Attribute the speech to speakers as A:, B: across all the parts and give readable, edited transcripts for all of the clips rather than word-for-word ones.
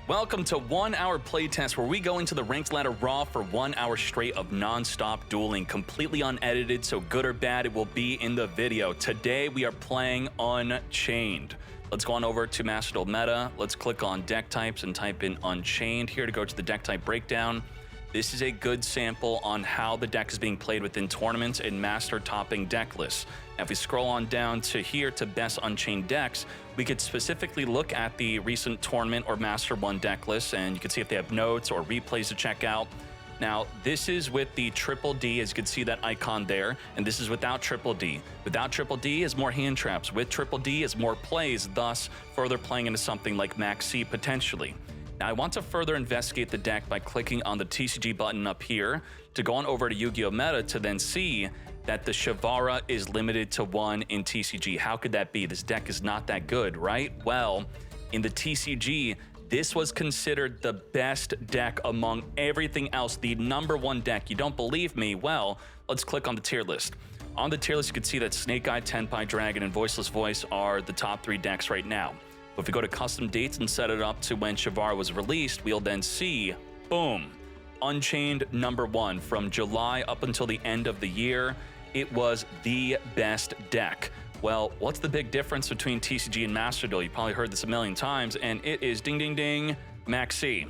A: Welcome to 1 hour playtest where we go into the ranked ladder raw for 1 hour straight of non-stop dueling, completely unedited, so good or bad it will be in the video. Today we are playing Unchained. Let's go on over to Master Duel Meta. Let's click on deck types and type in Unchained here to go to the deck type breakdown. This is a good sample on how the deck is being played within tournaments and master topping deck lists. Now, if we scroll on down to here to best Unchained decks, we could specifically look at the recent tournament or Master 1 deck lists, and you can see if they have notes or replays to check out. Now, this is with the Triple D, as you can see that icon there, and this is without Triple D. Without Triple D is more hand traps. With Triple D is more plays, thus further playing into something like Max C potentially. Now, I want to further investigate the deck by clicking on the TCG button up here to go on over to Yu-Gi-Oh! Meta to then see that the Shavara is limited to 1 in TCG. How could that be? This deck is not that good, right? Well, in the TCG, this was considered the best deck among everything else, the #1 deck. You don't believe me? Well, let's click on the tier list. On the tier list, you can see that Snake Eye, Tenpai, Dragon, and Voiceless Voice are the top 3 decks right now. But if we go to custom dates and set it up to when Shavara was released, we'll then see, boom, Unchained #1 from July up until the end of the year. It was the best deck. Well, what's the big difference between TCG and Master Duel? You probably heard this a million times, and it is ding, ding, ding, Max C.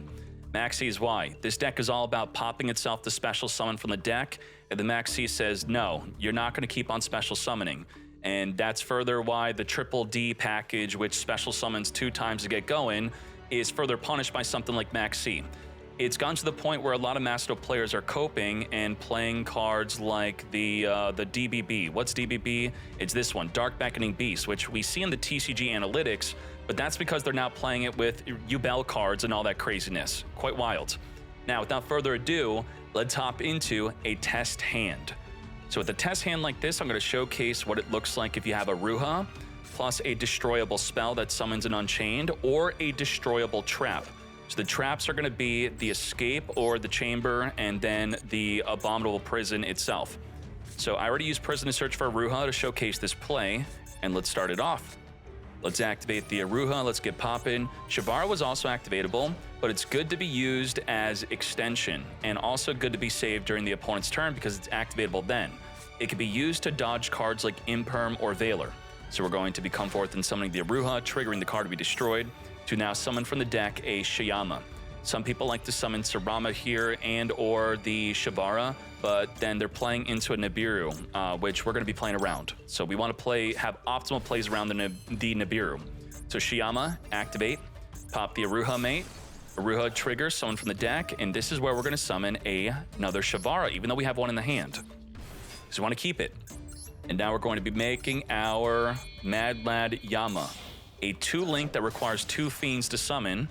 A: Max C is why. This deck is all about popping itself to special summon from the deck, and the Max C says, no, you're not going to keep on special summoning. And that's further why the Triple D package, which special summons 2 times to get going, is further punished by something like Max C. It's gone to the point where a lot of Master Duel players are coping and playing cards like the DBB. What's DBB? It's this one, Dark Beckoning Beast, which we see in the TCG analytics, but that's because they're now playing it with UBEL cards and all that craziness. Quite wild. Now, without further ado, let's hop into a test hand. So with a test hand like this, I'm going to showcase what it looks like if you have a Ruha, plus a destroyable spell that summons an Unchained, or a destroyable trap. So the traps are going to be the Escape or the Chamber, and then the Abominable Prison itself. So I already used Prison to search for a Ruha to showcase this play, and let's start it off. Let's activate the Aruha, let's get poppin'. Shavara was also activatable, but it's good to be used as extension, and also good to be saved during the opponent's turn because it's activatable then. It can be used to dodge cards like Imperm or Veiler. So we're going to be come forth and summoning the Aruha, triggering the card to be destroyed, to now summon from the deck a Shayama. Some people like to summon Sarama here and or the Shavara, but then they're playing into a Nibiru, which we're going to be playing around. So we want to have optimal plays around the Nibiru. So Shayama, activate, pop the Aruha mate, Aruha trigger, summon from the deck, and this is where we're going to summon another Shavara, even though we have one in the hand. So we want to keep it. And now we're going to be making our Mad Lad Yama, a 2-link that requires 2 fiends to summon.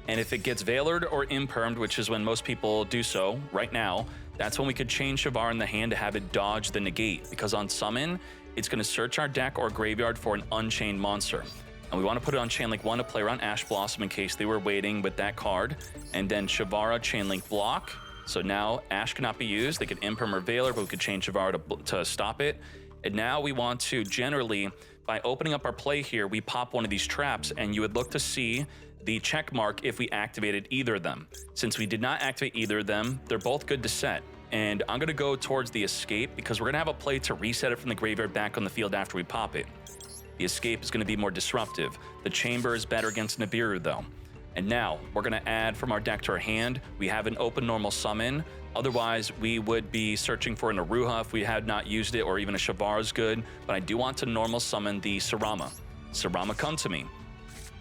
A: And if it gets Veilered or Impermed, which is when most people do so right now, that's when we could change Shavara in the hand to have it dodge the negate. Because on summon, it's going to search our deck or graveyard for an Unchained monster. And we want to put it on Chainlink 1 to play around Ash Blossom in case they were waiting with that card. And then Shavara Chainlink block. So now Ash cannot be used. They could Imperm or Veiler, but we could change Shavara to stop it. And now we want to generally, by opening up our play here, we pop one of these traps, and you would look to see the check mark if we activated either of them. Since we did not activate either of them, they're both good to set. And I'm going to go towards the Escape because we're going to have a play to reset it from the graveyard back on the field after we pop it. The Escape is going to be more disruptive. The Chamber is better against Nibiru though. And now we're going to add from our deck to our hand. We have an open normal summon. Otherwise, we would be searching for an Aruha if we had not used it, or even a Shavara is good. But I do want to normal summon the Sarama. Sarama, come to me.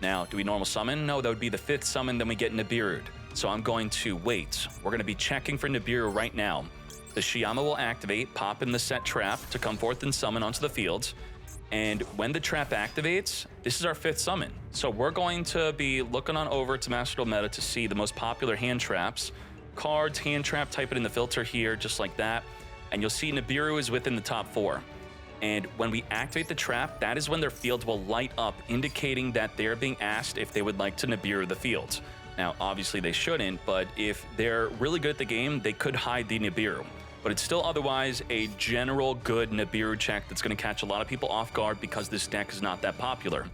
A: Now, do we normal summon? No, that would be the 5th summon, then we get Nibiru'd. So I'm going to wait. We're going to be checking for Nibiru right now. The Shayama will activate, pop in the set trap to come forth and summon onto the field. And when the trap activates, this is our 5th summon. So we're going to be looking on over to Master Duel Meta to see the most popular hand traps. Cards, hand trap, type it in the filter here, just like that. And you'll see Nibiru is within the top 4. And when we activate the trap, that is when their fields will light up, indicating that they're being asked if they would like to Nibiru the fields. Now, obviously they shouldn't, but if they're really good at the game, they could hide the Nibiru. But it's still otherwise a general good Nibiru check that's going to catch a lot of people off guard because this deck is not that popular.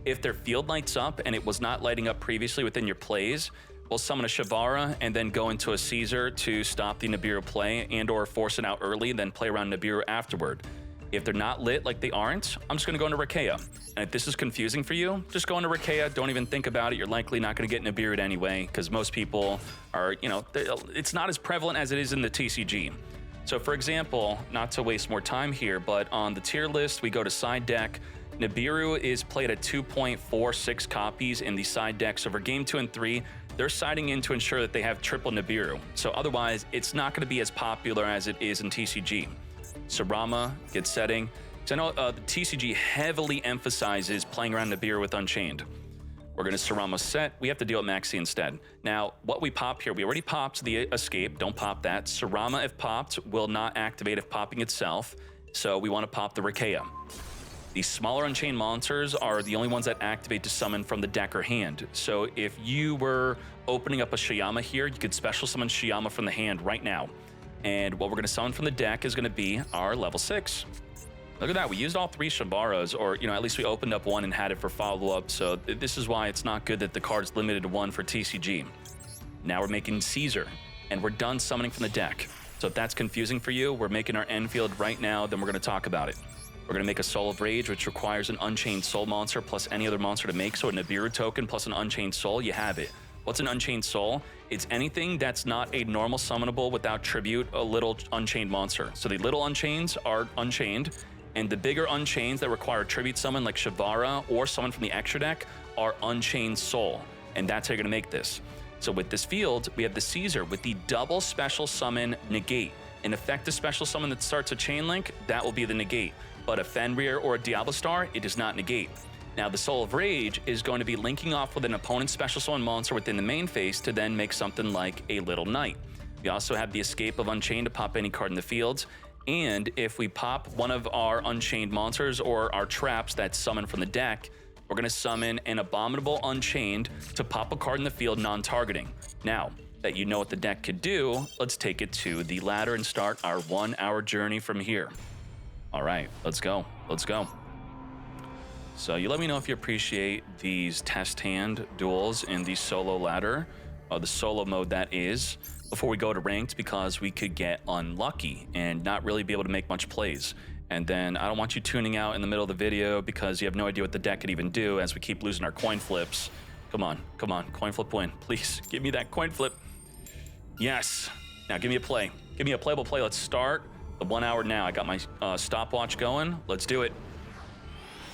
A: If their field lights up and it was not lighting up previously within your plays, we'll summon a Shavara and then go into a Caesar to stop the Nibiru play and or force it out early, then play around Nibiru afterward. If they're not lit like they aren't, I'm just gonna go into Rakea. And if this is confusing for you, just go into Rakea, don't even think about it. You're likely not gonna get Nibiru'd anyway, because most people are, it's not as prevalent as it is in the TCG. So for example, not to waste more time here, but on the tier list, we go to side deck. Nibiru is played at 2.46 copies in the side deck. So for game 2 and 3, they're siding in to ensure that they have triple Nibiru. So otherwise, it's not gonna be as popular as it is in TCG. Sarama gets setting. So I know the TCG heavily emphasizes playing around Nibiru with Unchained. We're going to Sarama set. We have to deal with Maxi instead. Now, what we pop here, we already popped the escape. Don't pop that. Sarama, if popped, will not activate if popping itself. So we want to pop the Rakea. The smaller Unchained monsters are the only ones that activate to summon from the deck or hand. So if you were opening up a Shiyama here, you could special summon Shiyama from the hand right now. And what we're going to summon from the deck is going to be our level 6. Look at that. We used all 3 Shavaras, or, at least we opened up 1 and had it for follow-up. So this is why it's not good that the card's limited to 1 for TCG. Now we're making Caesar, and we're done summoning from the deck. So if that's confusing for you, we're making our end field right now, then we're going to talk about it. We're going to make a Soul of Rage, which requires an Unchained Soul monster plus any other monster to make. So a Nibiru token plus an Unchained Soul, you have it. What's an Unchained Soul? It's anything that's not a normal summonable without tribute, a little Unchained monster. So the little Unchains are Unchained, and the bigger Unchains that require tribute summon like Shavara or someone from the extra deck are Unchained Soul. And that's how you're gonna make this. So with this field, we have the Caesar with the double special summon negate. An effective special summon that starts a chain link, that will be the negate. But a Fenrir or a Diablo Star, it does not negate. Now, the Soul of Rage is going to be linking off with an opponent's special summon monster within the main phase to then make something like a Little Knight. We also have the Escape of Unchained to pop any card in the field. And if we pop one of our Unchained monsters or our traps that's summoned from the deck, we're going to summon an Abominable Unchained to pop a card in the field non-targeting. Now, that you know what the deck could do, let's take it to the ladder and start our 1-hour journey from here. All right, let's go. Let's go. So you let me know if you appreciate these test hand duels in the solo ladder, the solo mode that is, before we go to ranked, because we could get unlucky and not really be able to make much plays. And then I don't want you tuning out in the middle of the video because you have no idea what the deck could even do as we keep losing our coin flips. Come on, coin flip win. Please, give me that coin flip. Yes. Now give me a play. Give me a playable play. Let's start the 1 hour now. I got my stopwatch going. Let's do it.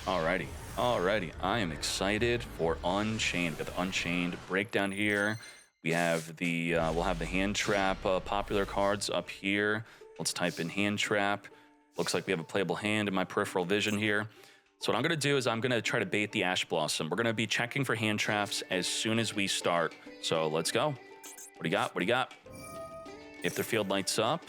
A: Alrighty. I am excited for Unchained. Got the Unchained breakdown here. We have the we'll have the hand trap popular cards up here. Let's type in hand trap. Looks like we have a playable hand in my peripheral vision here. So what I'm gonna do is I'm gonna try to bait the Ash Blossom. We're gonna be checking for hand traps as soon as we start. So let's go. What do you got? What do you got? If their field lights up.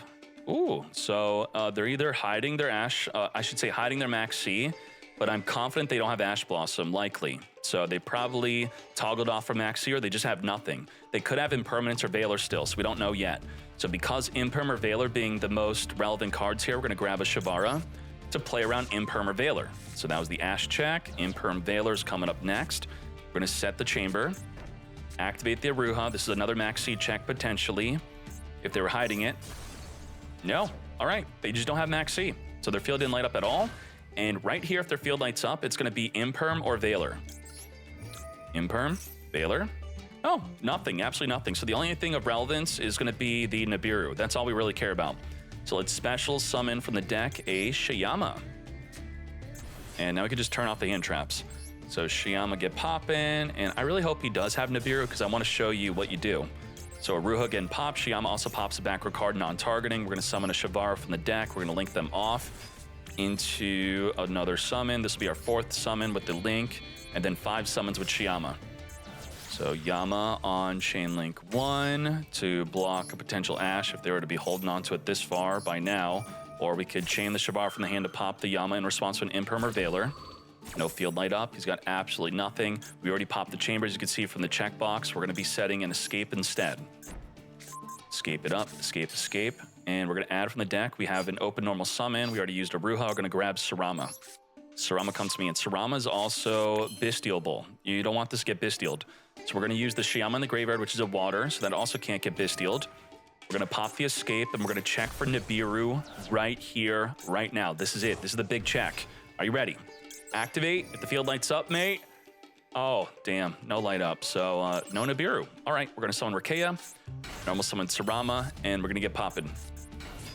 A: Ooh, so they're either hiding their Ash, I should say hiding their Max C, but I'm confident they don't have Ash Blossom, likely. So they probably toggled off from Max C, or they just have nothing. They could have Impermanence or Valor still, so we don't know yet. So because Imperm or Valor being the most relevant cards here, we're gonna grab a Shavara to play around Imperm or Valor. So that was the Ash check. Imperm Valor's coming up next. We're gonna set the chamber, activate the Aruha. This is another Max C check potentially, if they were hiding it. No, all right, they just don't have Max C. So their field didn't light up at all. And right here, if their field lights up, it's gonna be Imperm or Valor. Imperm, Valor. Oh, nothing, absolutely nothing. So the only thing of relevance is gonna be the Nibiru. That's all we really care about. So let's special summon from the deck a Shiyama. And now we can just turn off the hand traps. So Shiyama get poppin', and I really hope he does have Nibiru because I wanna show you what you do. So Aruha getting popped, Shiyama also pops a backward card non-targeting. We're gonna summon a Shavara from the deck. We're gonna link them off into another summon. This will be our 4th summon with the link, and then 5 summons with Shiyama. So Yama on chain link 1 to block a potential Ash if they were to be holding on to it this far by now, or we could chain the Shavara from the hand to pop the Yama in response to an Imperm or Valor. No field light up, he's got absolutely nothing. We already popped the chamber, as you can see from the checkbox. We're gonna be setting an escape instead. Escape it up, escape. And we're gonna add from the deck. We have an open normal summon. We already used Aruha, we're gonna grab Sarama. Sarama comes to me, and Sarama is also bestialable. You don't want this to get bestialed. So we're going to use the Shyama in the graveyard, which is a water, so that also can't get bestialed. We're going to pop the escape, and we're going to check for Nibiru right here, right now. This is it. This is the big check. Are you ready? Activate. If the field lights up, mate. Oh, damn. No light up. So, no Nibiru. All right, we're going to summon Rakea. Normal summon Sarama, and we're going to get popping.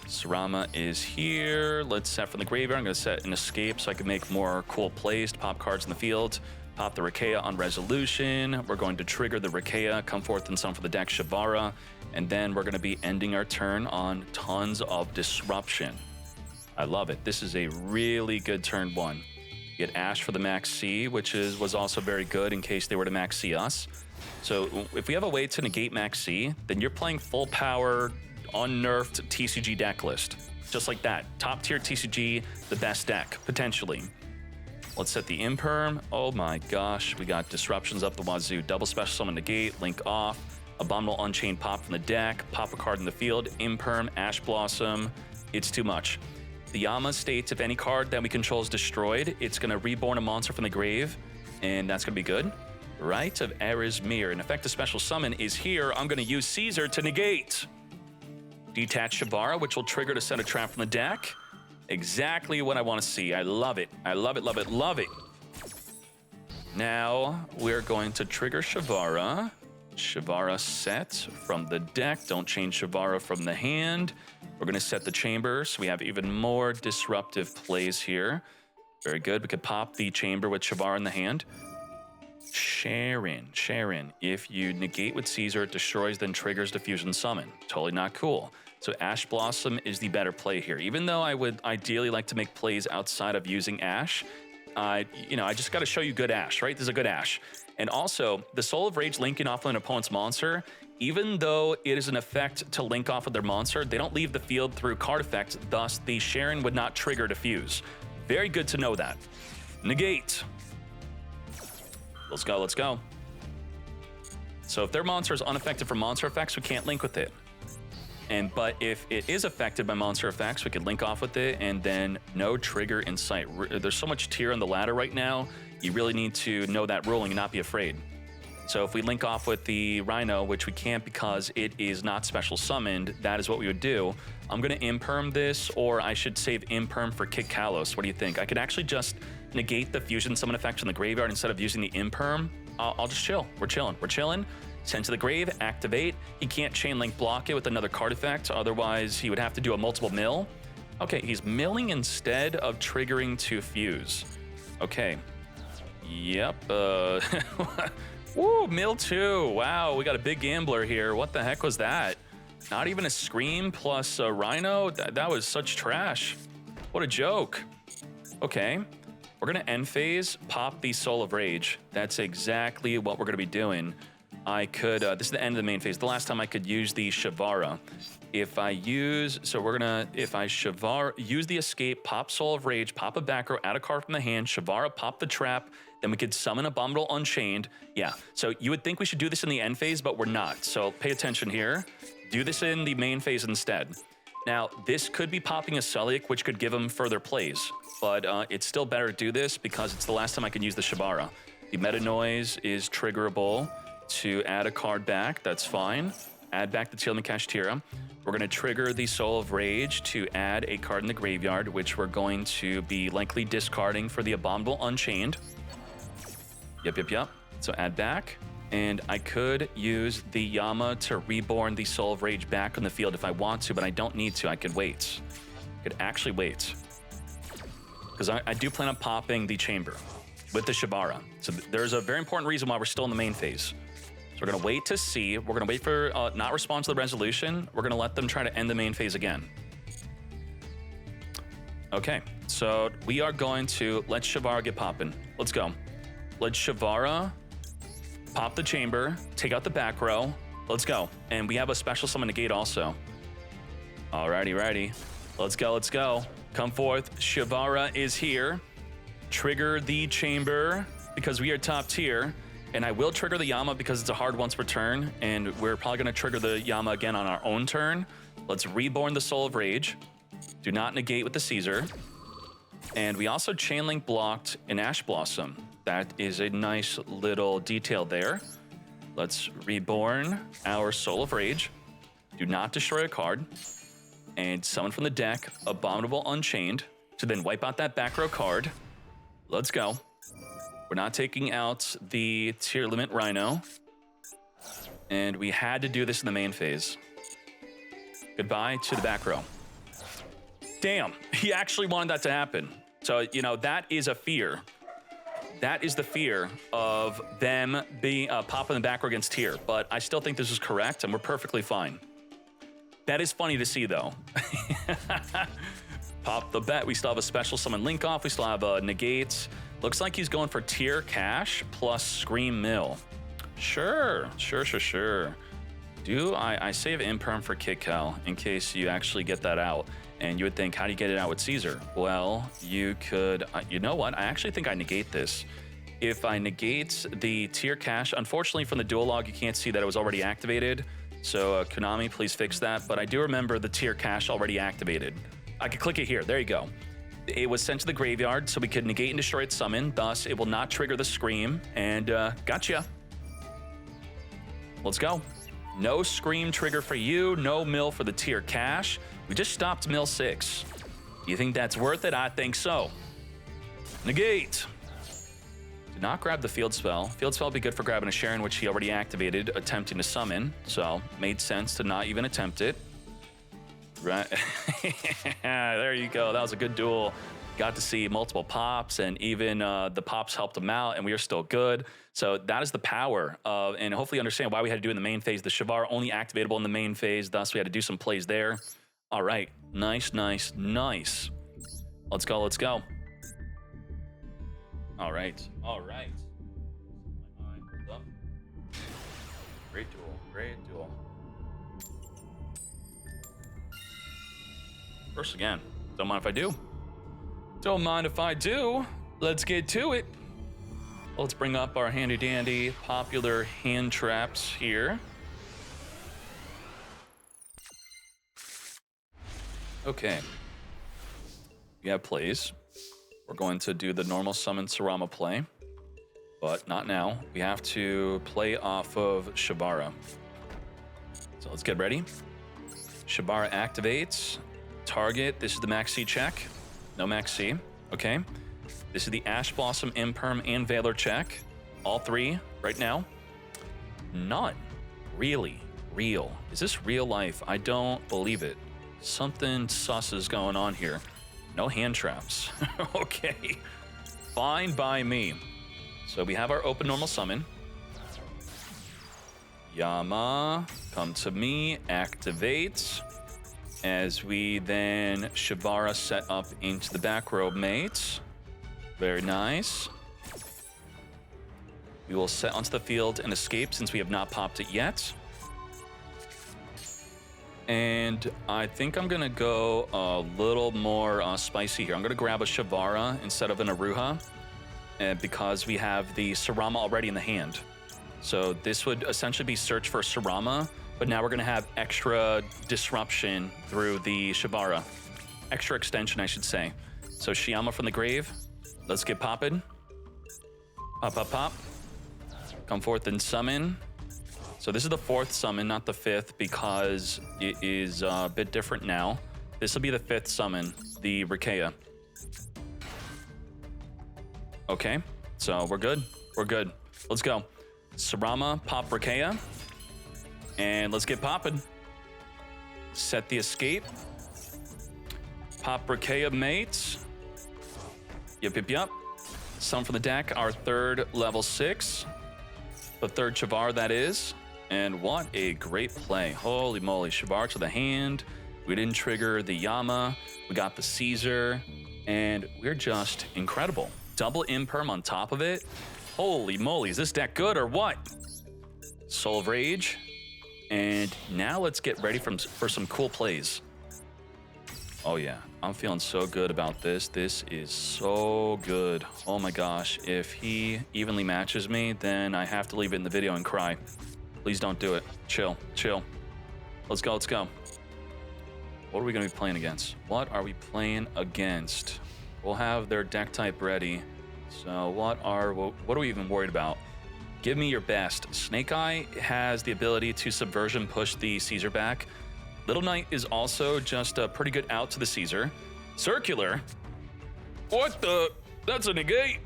A: Sarama is here. Let's set from the graveyard. I'm going to set an escape so I can make more cool plays to pop cards in the field. Pop the Rakea on resolution. We're going to trigger the Rakea, come forth and summon for the deck Shavara, and then we're going to be ending our turn on tons of disruption. I love it. This is a really good turn one. You get Ash for the Max C, which was also very good in case they were to Max C us. So if we have a way to negate Max C, then you're playing full power, unnerfed TCG deck list. Just like that. Top tier TCG, the best deck, potentially. Let's set the Imperm. Oh my gosh, we got disruptions up the wazoo. Double special summon negate, link off, Abominable Unchained pop from the deck, pop a card in the field, Imperm, Ash Blossom. It's too much. The Yama states if any card that we control is destroyed, it's going to reborn a monster from the grave, and that's going to be good. Rite of Erismir. An effective special summon is here. I'm going to use Caesar to negate. Detach Shavara, which will trigger to set a trap from the deck. Exactly what I want to see. I love it. I love it, love it, love it. Now we're going to trigger Shavara. Shavara set from the deck. Don't change Shavara from the hand. We're going to set the chamber so we have even more disruptive plays here. Very good. We could pop the chamber with Shavara in the hand. Sharon. If you negate with Caesar, it destroys, then triggers Diffusion Summon. Totally not cool. So Ash Blossom is the better play here. Even though I would ideally like to make plays outside of using Ash, I just got to show you good Ash, right? This is a good Ash. And also, the Soul of Rage linking off an opponent's monster, even though it is an effect to link off of their monster, they don't leave the field through card effects, thus the Sharon would not trigger Diffuse. Very good to know that. Negate. Let's go, let's go. So if their monster is unaffected from monster effects, we can't link with it. But if it is affected by monster effects, we could link off with it, and then no trigger in sight. There's so much tier on the ladder right now, you really need to know that ruling and not be afraid. So if we link off with the Rhino, which we can't because it is not special summoned, that is what we would do. I'm going to Imperm this, or I should save Imperm for Kick Kalos. What do you think? I could actually just negate the Fusion Summon effect from the graveyard instead of using the Imperm. I'll just chill. We're chilling. Send to the grave, activate. He can't chain link block it with another card effect, otherwise he would have to do a multiple mill. Okay, he's milling instead of triggering to fuse. Okay. Yep. Woo, mill 2. Wow, we got a big gambler here. What the heck was that? Not even a Scream plus a Rhino? That was such trash. What a joke. Okay. We're going to end phase, pop the Soul of Rage. That's exactly what we're going to be doing. I could, this is the end of the main phase. The last time I could use the Shavara. If I use Shavara, use the escape, pop Soul of Rage, pop a back row, add a card from the hand, Shavara, pop the trap, then we could summon Abominable Unchained. Yeah, so you would think we should do this in the end phase, but we're not. So pay attention here. Do this in the main phase instead. Now, this could be popping a Celiac, which could give him further plays, but it's still better to do this because it's the last time I can use the Shavara. The Meta Noise is triggerable to add a card back, that's fine. Add back the Teal Kashtira. We're going to trigger the Soul of Rage to add a card in the graveyard, which we're going to be likely discarding for the Abominable Unchained. Yep. So add back. And I could use the Yama to reborn the Soul of Rage back on the field if I want to, but I don't need to. I could wait. I could actually wait. Because I do plan on popping the Chamber with the Shavara. So there's a very important reason why we're still in the main phase. We're going to wait to see. We're going to wait for not respond to the resolution. We're going to let them try to end the main phase again. Okay, so we are going to let Shavara get popping. Let's go. Let Shavara pop the chamber, take out the back row. Let's go. And we have a special summon negate also. Alrighty, ready. Let's go. Come forth. Shavara is here. Trigger the chamber because we are top tier. And I will trigger the Yama because it's a hard once per turn, and we're probably going to trigger the Yama again on our own turn. Let's reborn the Soul of Rage. Do not negate with the Caesar. And we also chain link blocked an Ash Blossom. That is a nice little detail there. Let's reborn our Soul of Rage. Do not destroy a card. And summon from the deck Abominable Unchained to then wipe out that back row card. Let's go. We're not taking out the tier limit Rhino. And we had to do this in the main phase. Goodbye to the back row. Damn, he actually wanted that to happen. So, you know, that is a fear. That is the fear of them being popping the back row against tier. But I still think this is correct, and we're perfectly fine. That is funny to see, though. Pop the bet. We still have a special summon link off. We still have a negate. Looks like he's going for tier cash plus Scream Mill. Sure. Do I save Imperm for Kitcal in case you actually get that out? And you would think, how do you get it out with Caesar? Well, you could, you know what? I actually think I negate this. If I negate the tier cash, unfortunately from the dual log, you can't see that it was already activated. So Konami, please fix that. But I do remember the tier cash already activated. I could click it here. There you go. It was sent to the graveyard, so we could negate and destroy its summon. Thus, it will not trigger the Scream. And gotcha. Let's go. No Scream trigger for you. No mill for the tier cash. We just stopped mill 6. You think that's worth it? I think so. Negate. Do not grab the field spell. Field spell would be good for grabbing a Sharon, which he already activated, attempting to summon. So, made sense to not even attempt it. Right. There you go. That was a good duel. Got to see multiple pops, and even the pops helped him out, and we are still good. So that is the power of, and hopefully understand why we had to do it in the main phase. The Shavar only activatable in the main phase, thus we had to do some plays there. All right. Nice. Let's go. All right. My mind hold up. Great duel. First again. Don't mind if I do. Let's get to it. Let's bring up our handy dandy popular hand traps here. Okay. We have plays. We're going to do the normal summon Sarama play, but not now. We have to play off of Shabara. So let's get ready. Shabara activates. Target. This is the Max C check. No Max C. Okay. This is the Ash Blossom, Imperm, and Valor check. All three right now. None. Really real. Is this real life? I don't believe it. Something sus is going on here. No hand traps. Okay. Fine by me. So we have our open normal summon. Yama, come to me, activate. As we then Shabara set up into the back row mates. Very nice. We will set onto the field and escape since we have not popped it yet. And I think I'm going to go a little more spicy here. I'm going to grab a Shabara instead of an Aruha because we have the Sarama already in the hand. So this would essentially be search for Sarama, but now we're going to have extra disruption through the Shabara. Extra extension, I should say. So Shiyama from the grave. Let's get popping. Pop. Come forth and summon. So this is the 4th summon, not the 5th, because it is a bit different now. This will be the 5th summon, the Rikeya. Okay, so we're good. Let's go. Sarama, pop Rikeya. And let's get popping. Set the escape. Pop Rikeya mates. Yup. Summon from the deck, our 3rd level 6. The 3rd Shavar, that is. And what a great play. Holy moly, Shavar to the hand. We didn't trigger the Yama. We got the Caesar. And we're just incredible. Double Imperm on top of it. Holy moly, is this deck good or what? Soul of Rage. And now let's get ready for some cool plays. Oh yeah, I'm feeling so good about this. This is so good. Oh my gosh, if he evenly matches me, then I have to leave it in the video and cry. Please don't do it. Chill. Let's go. What are we going to be playing against? We'll have their deck type ready. So what are we even worried about? Give me your best. Snake Eye has the ability to subversion push the Caesar back. Little Knight is also just a pretty good out to the Caesar. Circular? What the? That's a negate.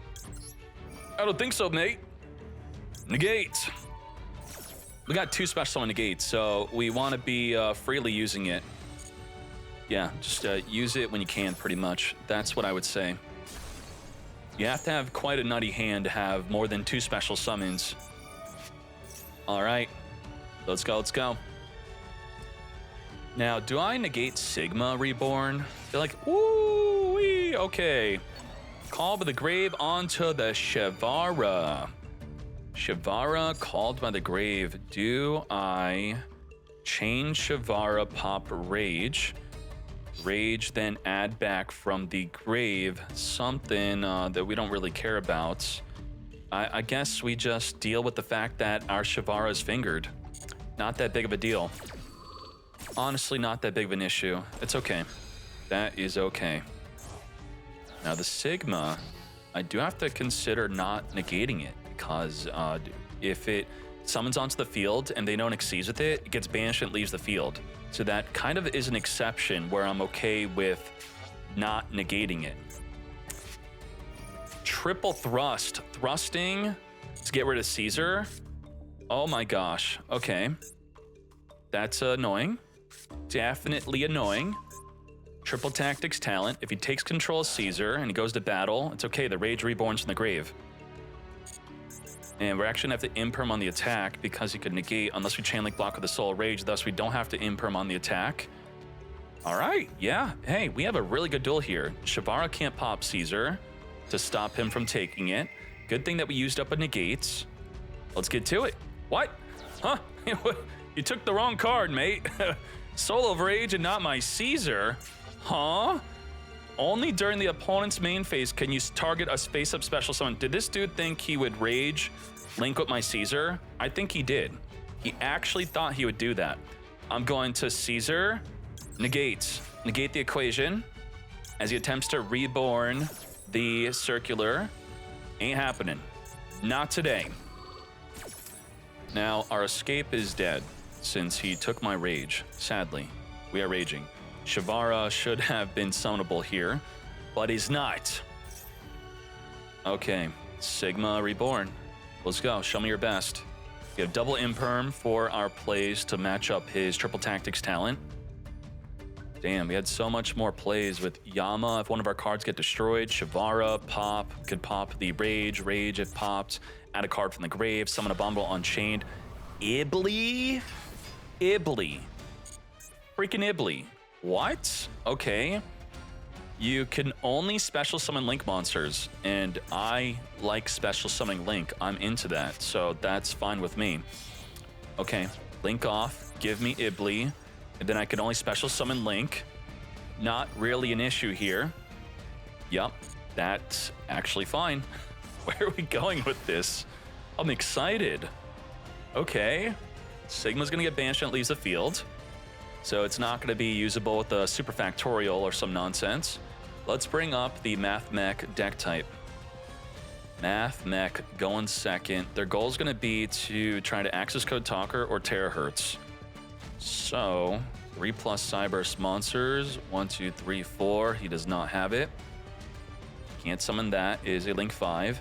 A: I don't think so, mate. Negate. We got 2 special summon negates, so we want to be freely using it. Yeah, just use it when you can, pretty much. That's what I would say. You have to have quite a nutty hand to have more than 2 special summons. All right, let's go, let's go. Now, do I negate Sigma Reborn? They're like, ooh-wee, okay. Call by the grave onto the Shivara. Shivara called by the grave. Do I change Shivara, pop Rage? Rage, then add back from the grave something that we don't really care about. I guess we just deal with the fact that our Shivara is fingered. Not that big of a deal. Honestly, not that big of an issue. It's okay. That is okay. Now the Sigma, I do have to consider not negating it because if it summons onto the field and they don't exceed with it, it gets banished and leaves the field. So that kind of is an exception where I'm okay with not negating it. Triple thrust. Thrusting to get rid of Caesar. Oh my gosh. Okay. That's annoying. Definitely annoying. Triple tactics talent. If he takes control of Caesar and he goes to battle, it's okay. The Rage Reborn's from the grave. And we're actually going to have to imperm on the attack because he could negate unless we chain link block with the Soul Rage. Thus, we don't have to imperm on the attack. All right. Yeah. Hey, we have a really good duel here. Shivara can't pop Caesar to stop him from taking it. Good thing that we used up a negates. Let's get to it. What? Huh? You took the wrong card, mate. Soul of Rage and not my Caesar. Huh? Only during the opponent's main phase can you target a face-up special summon. Did this dude think he would Rage link with my Caesar? I think he did. He actually thought he would do that. I'm going to Caesar, negate the equation as he attempts to reborn the circular. Ain't happening. Not today. Now, our escape is dead since he took my rage. Sadly, we are raging. Shivara should have been summonable here, but he's not. Okay, Sigma Reborn. Let's go, show me your best. We have double imperm for our plays to match up his triple tactics talent. Damn, we had so much more plays with Yama. If one of our cards get destroyed, Shivara, pop, could pop the Rage if popped, add a card from the grave, summon a Abominable Unchained. Ibly? Freaking Ibly. What? Okay. You can only special summon Link monsters, and I like special summoning Link. I'm into that, so that's fine with me. Okay, Link off, give me Ibly, and then I can only special summon Link. Not really an issue here. Yup, that's actually fine. Where are we going with this? I'm excited. Okay, Sigma's gonna get banished and it leaves the field. So it's not going to be usable with the Super Factorial or some nonsense. Let's bring up the Math Mech deck type. Math Mech going second. Their goal is going to be to try to Access Code Talker or Terahertz. So 3+ Cyburst monsters. 1, 2, 3, 4. He does not have it. Can't summon that. Is a Link 5.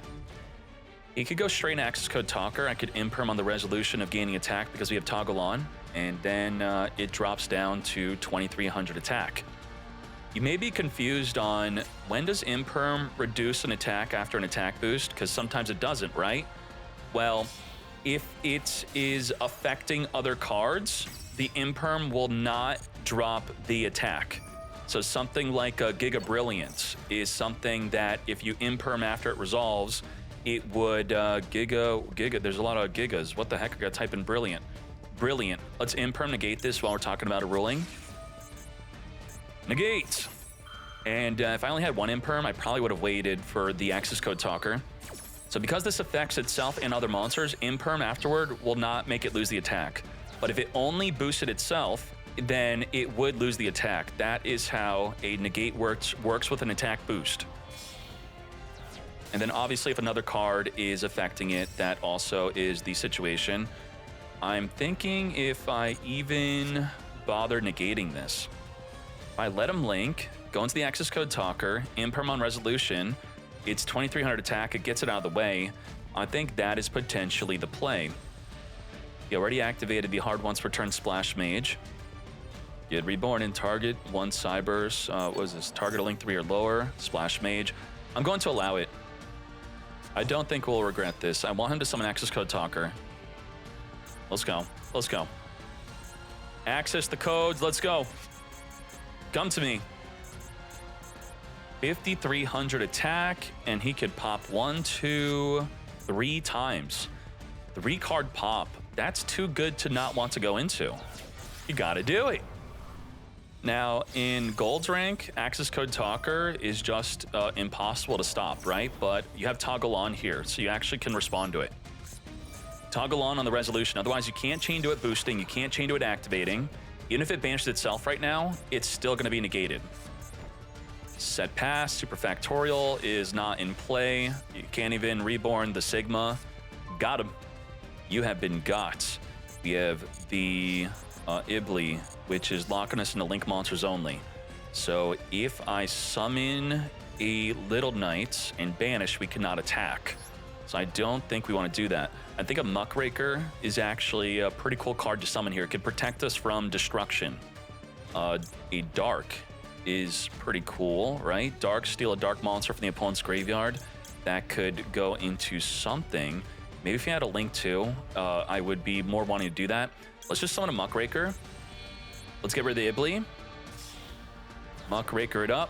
A: He could go straight Access Code Talker. I could imperm on the resolution of gaining attack because we have toggle on. And then it drops down to 2300 attack. You may be confused on when does imperm reduce an attack after an attack boost, because sometimes it doesn't, right? Well, if it is affecting other cards, the imperm will not drop the attack. So something like a Giga Brilliant is something that if you imperm after it resolves, it would Giga, there's a lot of Gigas. What the heck, I gotta type in Brilliant. Brilliant. Let's imperm negate this while we're talking about a ruling. Negate. And if I only had one imperm, I probably would have waited for the Access Code Talker. So because this affects itself and other monsters, imperm afterward will not make it lose the attack. But if it only boosted itself, then it would lose the attack. That is how a negate works with an attack boost. And then obviously if another card is affecting it, that also is the situation. I'm thinking if I even bother negating this. If I let him link, go into the access code talker, imperm on resolution, it's 2300 attack, it gets it out of the way. I think that is potentially the play. He already activated the hard once per turn splash mage. He had reborn in target 1 Cyberse. What was this? Target a link 3 or lower. Splash mage. I'm going to allow it. I don't think we'll regret this. I want him to summon access code talker. Let's go. Let's go. Access the codes. Let's go. Come to me. 5300 attack, and he could pop 1, 2, 3 times. 3 card pop. That's too good to not want to go into. You gotta do it. Now, in Gold's rank, access code talker is just impossible to stop, right? But you have toggle on here, so you actually can respond to it. Toggle on the resolution. Otherwise, you can't chain to it boosting. You can't chain to it activating. Even if it banishes itself right now, it's still going to be negated. Set pass, super factorial is not in play. You can't even reborn the Sigma. Got him. You have been got. We have the Ibli, which is locking us into link monsters only. So if I summon a Little Knight and banish, we cannot attack. So I don't think we want to do that. I think a Muckraker is actually a pretty cool card to summon here. It can protect us from destruction. A Dark is pretty cool, right? Dark, steal a dark monster from the opponent's graveyard. That could go into something. Maybe if you had a link too, I would be more wanting to do that. Let's just summon a Muckraker. Let's get rid of the Ibli. Muckraker it up.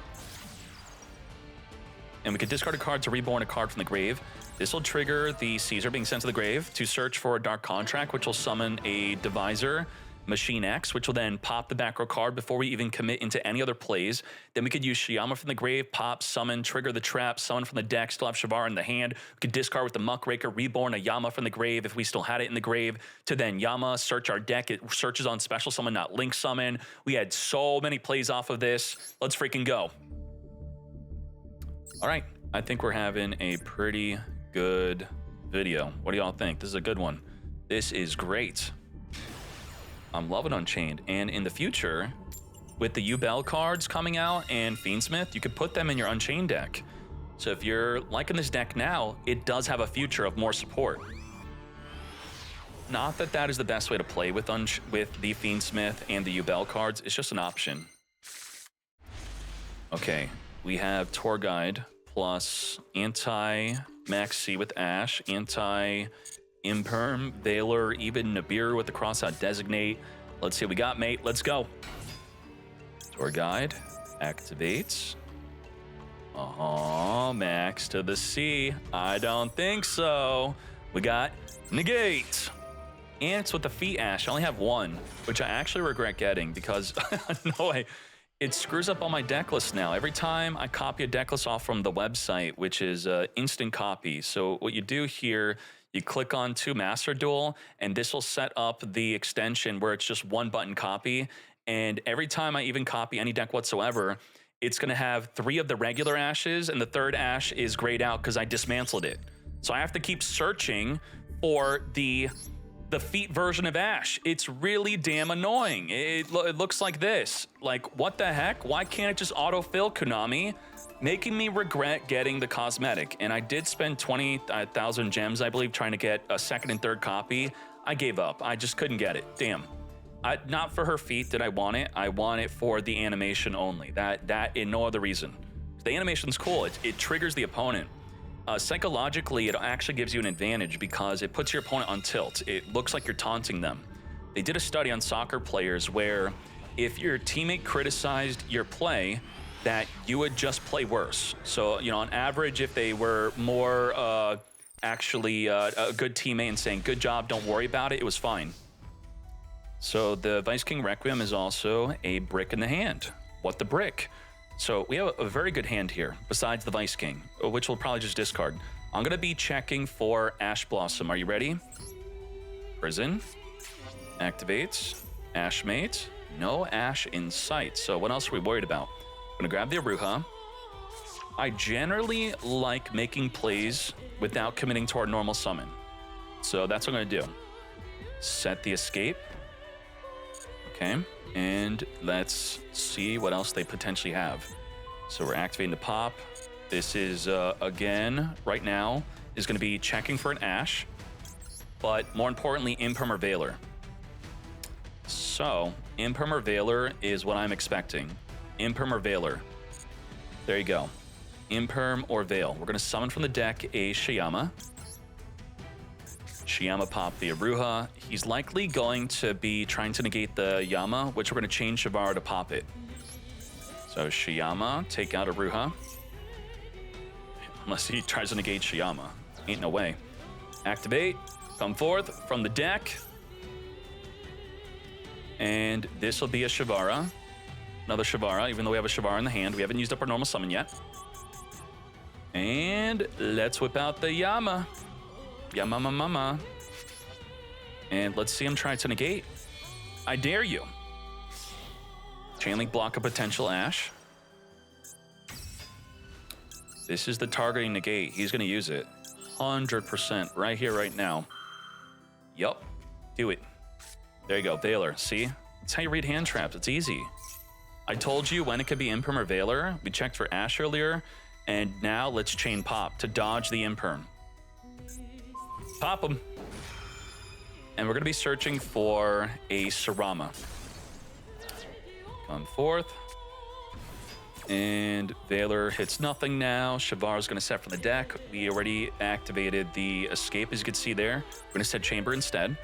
A: And we could discard a card to reborn a card from the grave. This will trigger the Caesar being sent to the grave to search for a Dark Contract, which will summon a Divisor, Machine X, which will then pop the back row card before we even commit into any other plays. Then we could use Shiyama from the grave, pop, summon, trigger the trap, summon from the deck, still have Shavar in the hand. We could discard with the Muckraker, reborn a Yama from the grave if we still had it in the grave, to then Yama, search our deck. It searches on special summon, not link summon. We had so many plays off of this. Let's freaking go. All right, I think we're having a pretty good video. What do y'all think? This is a good one. This is great. I'm loving Unchained. And in the future, with the Ubel cards coming out and Fiendsmith, you could put them in your Unchained deck. So if you're liking this deck now, it does have a future of more support. Not that that is the best way to play with the Fiendsmith and the Ubel cards. It's just an option. Okay, we have Tour Guide plus anti-Maxi with Ash, anti-Imperm, Valor, even Nibiru with the crossout Designate. Let's see what we got, mate. Let's go. Tour Guide activates. Max to the C. I don't think so. We got Negate. And it's with the Feet Ash. I only have one, which I actually regret getting because no way. It screws up all my deck lists now. Every time I copy a deck list off from the website, which is instant copy. So what you do here, you click on to Master Duel, and this will set up the extension where it's just one button copy. And every time I even copy any deck whatsoever, it's going to have 3 of the regular ashes, and the 3rd ash is grayed out because I dismantled it. So I have to keep searching for the Feet version of Ash. It's really damn annoying. It looks like this. Like, what the heck? Why can't it just autofill, Konami? Making me regret getting the cosmetic. And I did spend 20,000 gems, I believe, trying to get a 2nd and 3rd copy. I gave up. I just couldn't get it. Damn. Not for her feet did I want it. I want it for the animation only. That and no other reason. The animation's cool. It triggers the opponent. Psychologically, it actually gives you an advantage because it puts your opponent on tilt. It looks like you're taunting them. They did a study on soccer players where if your teammate criticized your play, that you would just play worse. So, you know, on average, if they were more actually a good teammate and saying, good job, don't worry about it, it was fine. So the Vice King Requiem is also a brick in the hand. What the brick? So we have a very good hand here, besides the Vice King, which we'll probably just discard. I'm going to be checking for Ash Blossom. Are you ready? Prison. Activates. Ashmate. No Ash in sight. So what else are we worried about? I'm gonna grab the Aruha. I generally like making plays without committing to our normal summon. So that's what I'm gonna do. Set the escape. Okay, and let's see what else they potentially have. So we're activating the pop. This is, again, right now, is gonna be checking for an Ash, but more importantly, Imperm or Veiler. So, Imperm or Veiler is what I'm expecting. Imperm or Veiler. There you go. Imperm or Veil. We're gonna summon from the deck a Shiyama. Shiyama pop the Aruha. He's likely going to be trying to negate the Yama, which we're going to change Shavara to pop it. So Shiyama, take out Aruha. Unless he tries to negate Shiyama. Ain't no way. Activate. Come forth from the deck. And this will be a Shavara. Another Shavara, even though we have a Shavara in the hand. We haven't used up our normal summon yet. And let's whip out the Yama. Yama mama. And let's see him try to negate. I dare you. Chainlink block a potential Ash. This is the targeting negate. He's going to use it. 100% right here, right now. Yup. Do it. There you go. Veiler. See? That's how you read hand traps. It's easy. I told you when it could be Imperm or Veiler. We checked for Ash earlier. And now let's chain pop to dodge the Imperm. Pop them. And we're going to be searching for a Sarama. Come forth. And Veiler hits nothing now. Shavara's going to set from the deck. We already activated the escape, as you can see there. We're going to set Chamber instead.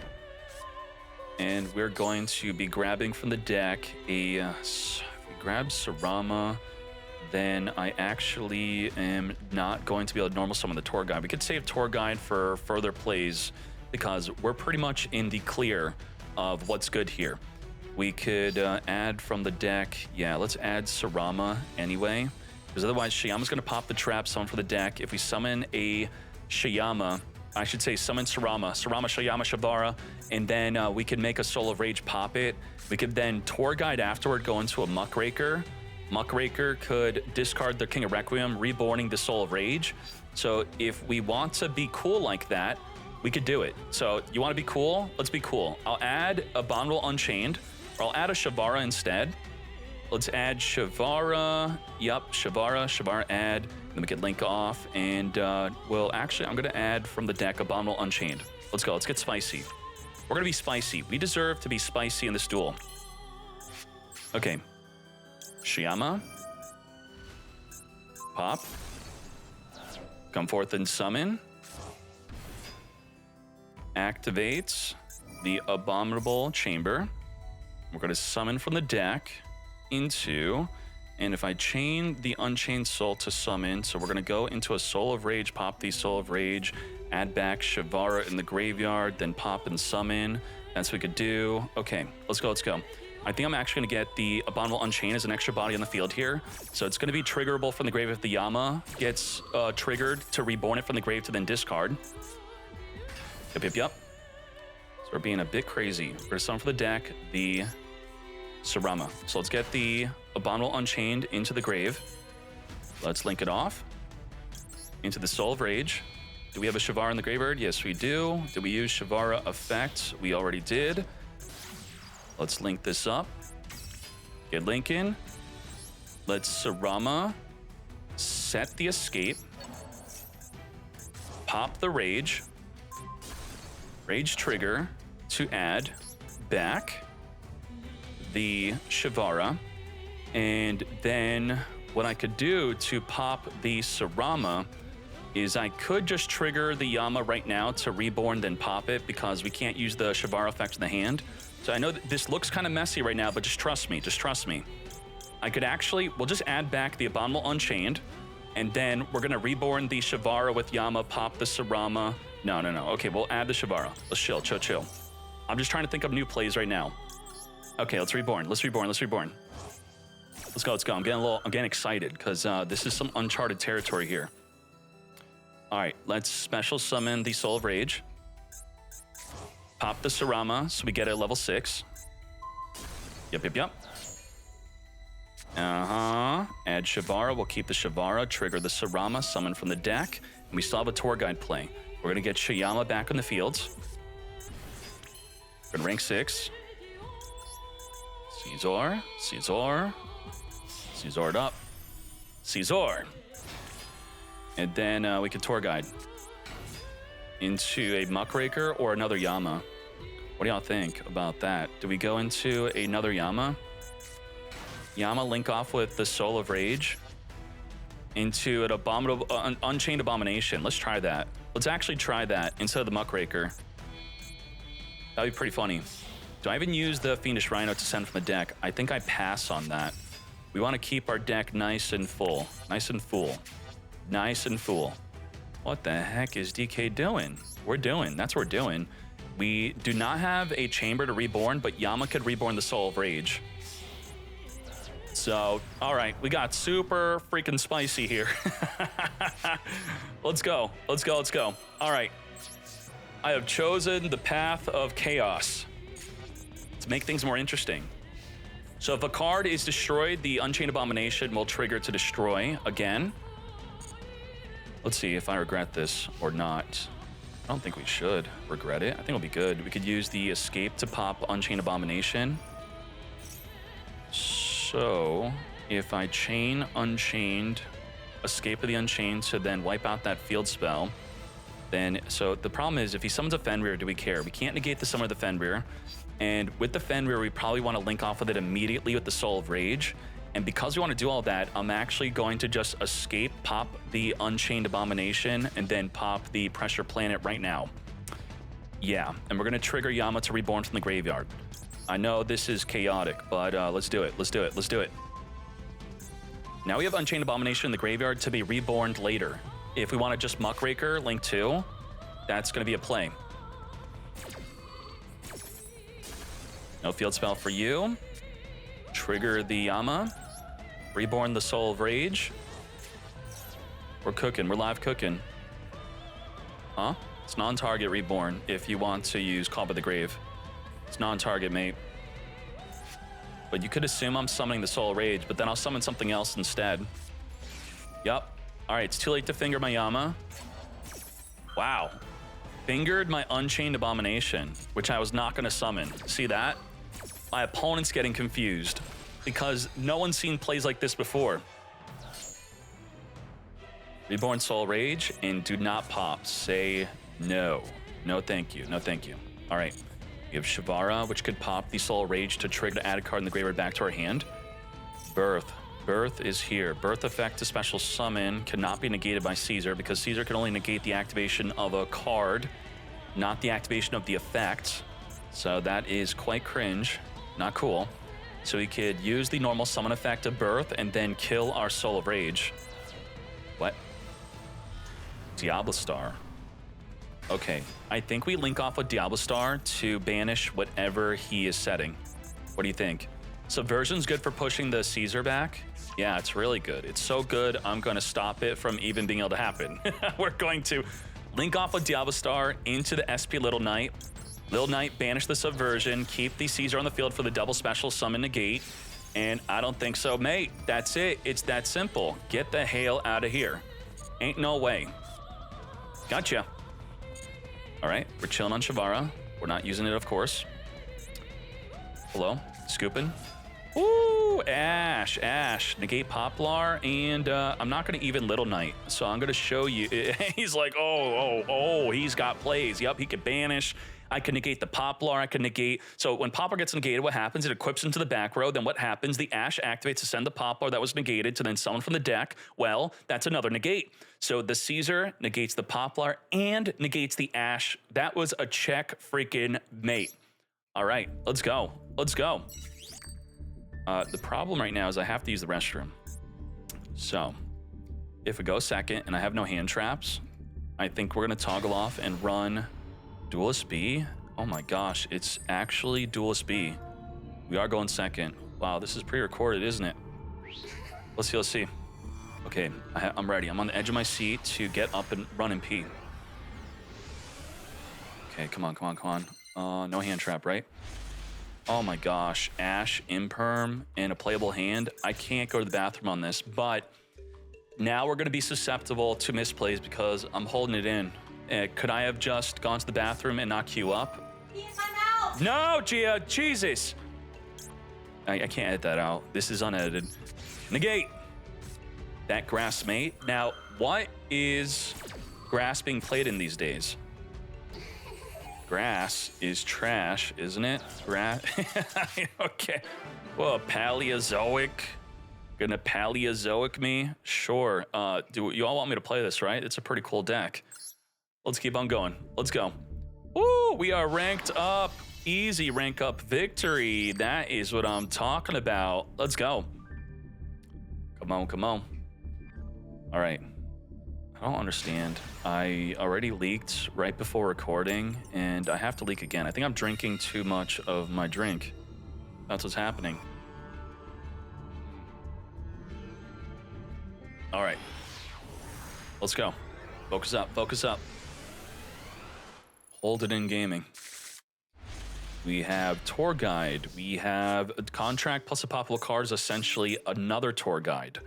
A: And we're going to be grabbing from the deck a... if we grab Sarama, then I actually am not going to be able to normal summon the Tour Guide. We could save Tour Guide for further plays because we're pretty much in the clear of what's good here. We could add from the deck, yeah, let's add Sarama anyway, because otherwise Shiyama's going to pop the trap, summon for the deck. If we summon a Shiyama, I should say summon Sarama, Shiyama, Shavara, and then we could make a Soul of Rage pop it. We could then Tour Guide afterward, go into a Muckraker. Muckraker could discard the King of Requiem, reborning the Soul of Rage. So if we want to be cool like that, we could do it. So you want to be cool? Let's be cool. I'll add Abominable Unchained, or I'll add a Shavara instead. Let's add Shavara. Yup, Shavara add. Then we can link off, and well, actually, I'm going to add from the deck Abominable Unchained. Let's go. Let's get spicy. We're going to be spicy. We deserve to be spicy in this duel. Okay. Shiyama. Pop. Come forth and summon. Activates the Abominable Chamber. We're going to summon from the deck into, and if I chain the Unchained Soul to summon, so we're going to go into a Soul of Rage, pop the Soul of Rage, add back Shavara in the graveyard, then pop and summon. That's what we could do. Okay, let's go, let's go. I think I'm actually going to get the Abominable Unchained as an extra body on the field here. So it's going to be triggerable from the grave if the Yama gets triggered to reborn it from the grave to then discard. Yep. So we're being a bit crazy. We're going to summon for the deck the Sarama. So let's get the Abominable Unchained into the grave. Let's link it off into the Soul of Rage. Do we have a Shavara in the graveyard? Yes, we do. Did we use Shavara effect? We already did. Let's link this up. Get link in. Let's Sarama set the escape. Pop the Rage. Rage trigger to add back the Shavara. And then what I could do to pop the Sarama is I could just trigger the Yama right now to reborn, then pop it, because we can't use the Shavara effect in the hand. So I know that this looks kind of messy right now, but just trust me, I could actually, we'll just add back the Abominable Unchained, and then we're gonna reborn the Shavara with Yama, pop the Sarama. No. Okay, we'll add the Shavara. Let's chill. I'm just trying to think of new plays right now. Okay, let's reborn. Let's go. I'm getting excited because this is some uncharted territory here. All right, let's special summon the Soul of Rage. Pop the Sarama so we get it at level 6. Yep. Add Shavara. We'll keep the Shavara, trigger the Sarama, summon from the deck. And we still have a tour guide play. We're going to get Shayama back in the fields. We're going to rank 6. Caesar. Caesared up. Caesar. And then we can tour guide into a Muckraker or another Yama. What do y'all think about that? Do we go into another Yama? Yama link off with the Soul of Rage into an abominable, Unchained Abomination. Let's try that. Let's actually try that instead of the Muckraker. That'd be pretty funny. Do I even use the Fiendish Rhino to send from the deck? I think I pass on that. We want to keep our deck nice and full. Nice and full. What the heck is DK doing? That's what we're doing. We do not have a chamber to reborn, but Yama could reborn the Soul of Rage. So, all right, we got super freaking spicy here. Let's go. All right. I have chosen the path of chaos to make things more interesting. So if a card is destroyed, the Unchained Abomination will trigger to destroy again. Let's see if I regret this or not. I don't think we should regret it. I think it'll be good. We could use the escape to pop Unchained Abomination. So if I chain Unchained, escape of the Unchained to then wipe out that field spell, then, so the problem is if he summons a Fenrir, do we care? We can't negate the summon of the Fenrir. And with the Fenrir, we probably want to link off with it immediately with the Soul of Rage. And because we want to do all that, I'm actually going to just escape, pop the Unchained Abomination, and then pop the Pressure Planet right now. Yeah, and we're going to trigger Yama to reborn from the graveyard. I know this is chaotic, but let's do it. Now we have Unchained Abomination in the graveyard to be reborn later. If we want to just Muckraker, link 2, that's going to be a play. No field spell for you. Trigger the Yama. Reborn the Soul of Rage. We're cooking. We're live cooking. Huh? It's non-target reborn if you want to use Call by the Grave. It's non-target, mate. But you could assume I'm summoning the Soul of Rage, but then I'll summon something else instead. Yup. All right, it's too late to finger my Yama. Wow. Fingered my Unchained Abomination, which I was not going to summon. See that? My opponent's getting confused because no one's seen plays like this before. Reborn Soul Rage and do not pop. Say no. No thank you. All right. We have Shavara, which could pop the Soul Rage to trigger to add a card in the graveyard back to our hand. Birth is here. Birth effect to special summon cannot be negated by Caesar because Caesar can only negate the activation of a card, not the activation of the effect. So that is quite cringe. Not cool. So we could use the normal summon effect of Birth and then kill our Soul of Rage. What? Diablo Star. Okay, I think we link off with Diablo Star to banish whatever he is setting. What do you think? Subversion's good for pushing the Caesar back. Yeah, it's really good. It's so good, I'm going to stop it from even being able to happen. We're going to link off with Diablo Star into the SP Little Knight. Little Knight, banish the Subversion, keep the Caesar on the field for the double special summon negate. And I don't think so, mate. That's it. It's that simple. Get the hail out of here. Ain't no way. Gotcha. All right, we're chilling on Shavara. We're not using it, of course. Hello, scooping. Ooh, Ash. Negate Poplar, and I'm not going to even Little Knight, so I'm going to show you. He's like, oh, he's got plays. Yep, he could banish. I can negate the Poplar, I can negate. So when Poplar gets negated, what happens? It equips into the back row. Then what happens? The Ash activates to send the Poplar that was negated to then summon from the deck. Well, that's another negate. So the Caesar negates the Poplar and negates the Ash. That was a check freaking mate. All right, let's go. The problem right now is I have to use the restroom. So if we go second and I have no hand traps, I think we're going to toggle off and run Duelist B. Oh my gosh, it's actually Duelist B. We are going second. Wow, this is pre-recorded, isn't it? Let's see. Okay, I'm ready. I'm on the edge of my seat to get up and run and pee. Okay, come on. No hand trap, right? Oh my gosh, Ash, Imperm, and a playable hand. I can't go to the bathroom on this, but now we're going to be susceptible to misplays because I'm holding it in. Could I have just gone to the bathroom and not queue up? No, Gia, Jesus. I can't edit that out. This is unedited. Negate. That grass mate. Now, what is grass being played in these days? Grass is trash, isn't it? Grass. Okay. Well, Paleozoic. Gonna Paleozoic me? Sure. Do you all want me to play this, right? It's a pretty cool deck. Let's keep on going. Let's go. Woo! We are ranked up. Easy rank up victory. That is what I'm talking about. Let's go. Come on, come on. All right. I don't understand. I already leaked right before recording, and I have to leak again. I think I'm drinking too much of my drink. That's what's happening. All right. Let's go. Focus up, focus up. Hold it in gaming. We have tour guide. We have a contract plus a popular card is essentially another tour guide.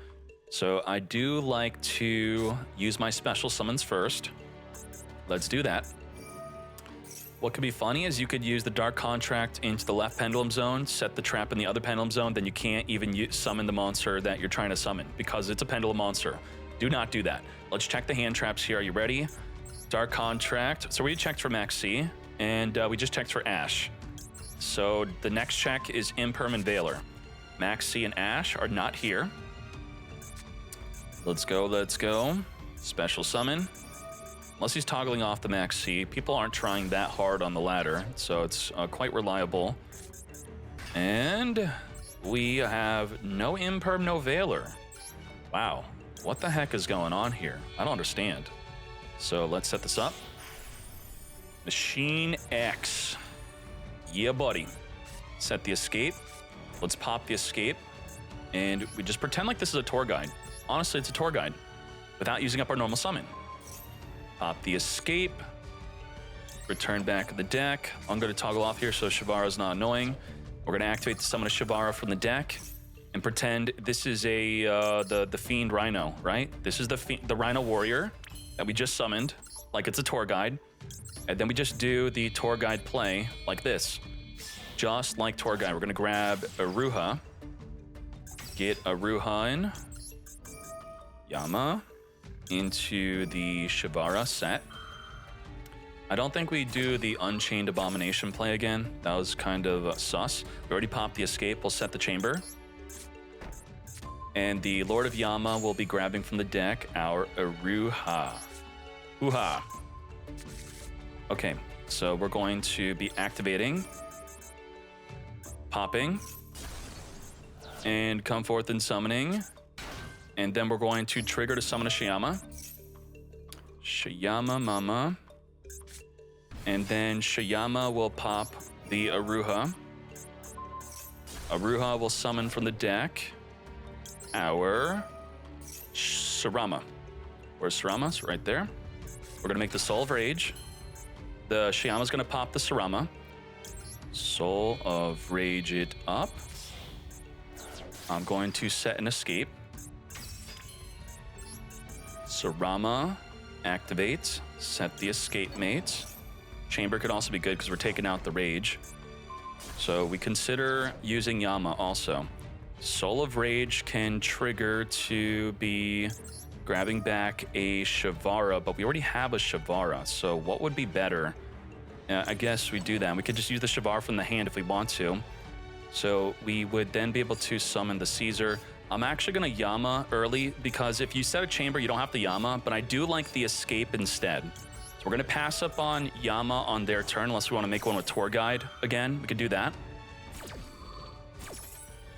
A: So I do like to use my special summons first. Let's do that. What could be funny is you could use the dark contract into the left pendulum zone, set the trap in the other pendulum zone, then you can't even summon the monster that you're trying to summon because it's a pendulum monster. Do not do that. Let's check the hand traps here. Are you ready? Dark contract. So we checked for Maxi, and we just checked for Ash. So the next check is Imperm and Veiler. Maxi and Ash are not here. Let's go, let's go. Special summon. Unless he's toggling off the Maxi, people aren't trying that hard on the ladder, so it's quite reliable. And we have no Imperm, no Veiler. Wow, what the heck is going on here? I don't understand. So let's set this up. Machine X. Yeah, buddy. Set the escape. Let's pop the escape. And we just pretend like this is a tour guide. Honestly, it's a tour guide without using up our normal summon. Pop the escape. Return back the deck. I'm going to toggle off here so Shavara's not annoying. We're going to activate the summon of Shavara from the deck and pretend this is the Fiend Rhino, right? This is the Rhino Warrior that we just summoned, like it's a tour guide. And then we just do the tour guide play like this. Just like tour guide. We're going to grab Aruha. Get Aruha in. Yama into the Shavara set. I don't think we do the Unchained Abomination play again. That was kind of sus. We already popped the escape. We'll set the chamber. And the Lord of Yama will be grabbing from the deck our Aruha. Hoo-ha. Okay, so we're going to be activating, popping, and come forth and summoning. And then we're going to trigger to summon a Shayama. Shayama Mama. And then Shayama will pop the Aruha. Aruha will summon from the deck our Sarama. Where's Sarama? It's right there. We're going to make the Soul of Rage. The Shayama's going to pop the Sarama. Soul of Rage it up. I'm going to set an escape. Sarama activates. Set the escape mate. Chamber could also be good because we're taking out the Rage. So we consider using Yama also. Soul of Rage can trigger to be grabbing back a Shavara, but we already have a Shavara, so what would be better? I guess we do that. We could just use the Shavara from the hand if we want to. So we would then be able to summon the Caesar. I'm actually going to Yama early because if you set a chamber, you don't have to Yama, but I do like the escape instead. So we're going to pass up on Yama on their turn unless we want to make one with Tour Guide again. We could do that.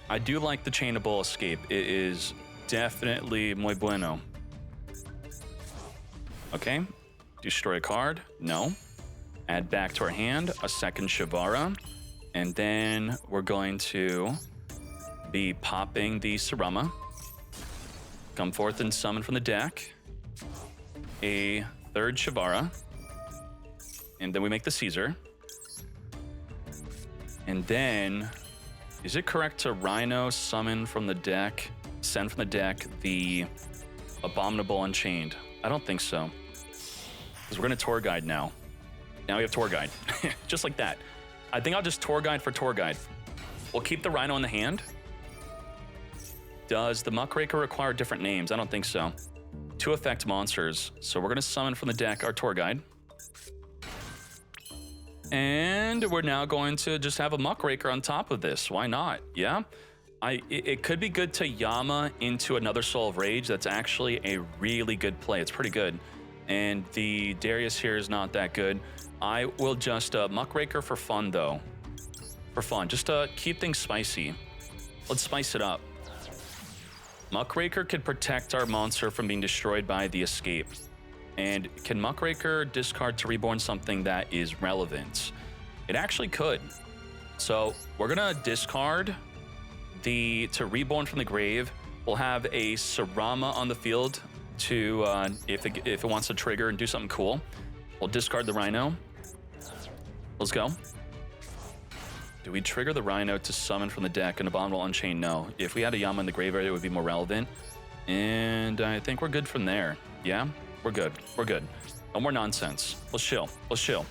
A: I do like the chainable escape. It is definitely muy bueno. Okay, destroy a card, no. Add back to our hand a second Shavara, and then we're going to be popping the Sarama. Come forth and summon from the deck a third Shavara, and then we make the Caesar. And then, is it correct to Rhino summon from the deck, send from the deck the Abominable Unchained? I don't think so. Because we're going to Tour Guide now. Now we have Tour Guide. Just like that. I think I'll just Tour Guide for Tour Guide. We'll keep the Rhino in the hand. Does the Muckraker require different names? I don't think so. 2 effect monsters. So we're going to summon from the deck our Tour Guide. And we're now going to just have a Muckraker on top of this. Why not? Yeah? It could be good to Yama into another Soul of Rage. That's actually a really good play. It's pretty good. And the Darius here is not that good. I will just Muckraker for fun, though. For fun. Just to keep things spicy. Let's spice it up. Muckraker could protect our monster from being destroyed by the escape. And can Muckraker discard to reborn something that is relevant? It actually could. So we're gonna discard to reborn from the grave. We'll have a Sarama on the field to if it wants to trigger and do something cool. We'll discard the Rhino. Let's go. Do we trigger the Rhino to summon from the deck an Abominable Unchained? No. If we had a Yama in the graveyard, it would be more relevant. And I think we're good from there. Yeah? We're good. We're good. No more nonsense. Let's chill. Let's chill.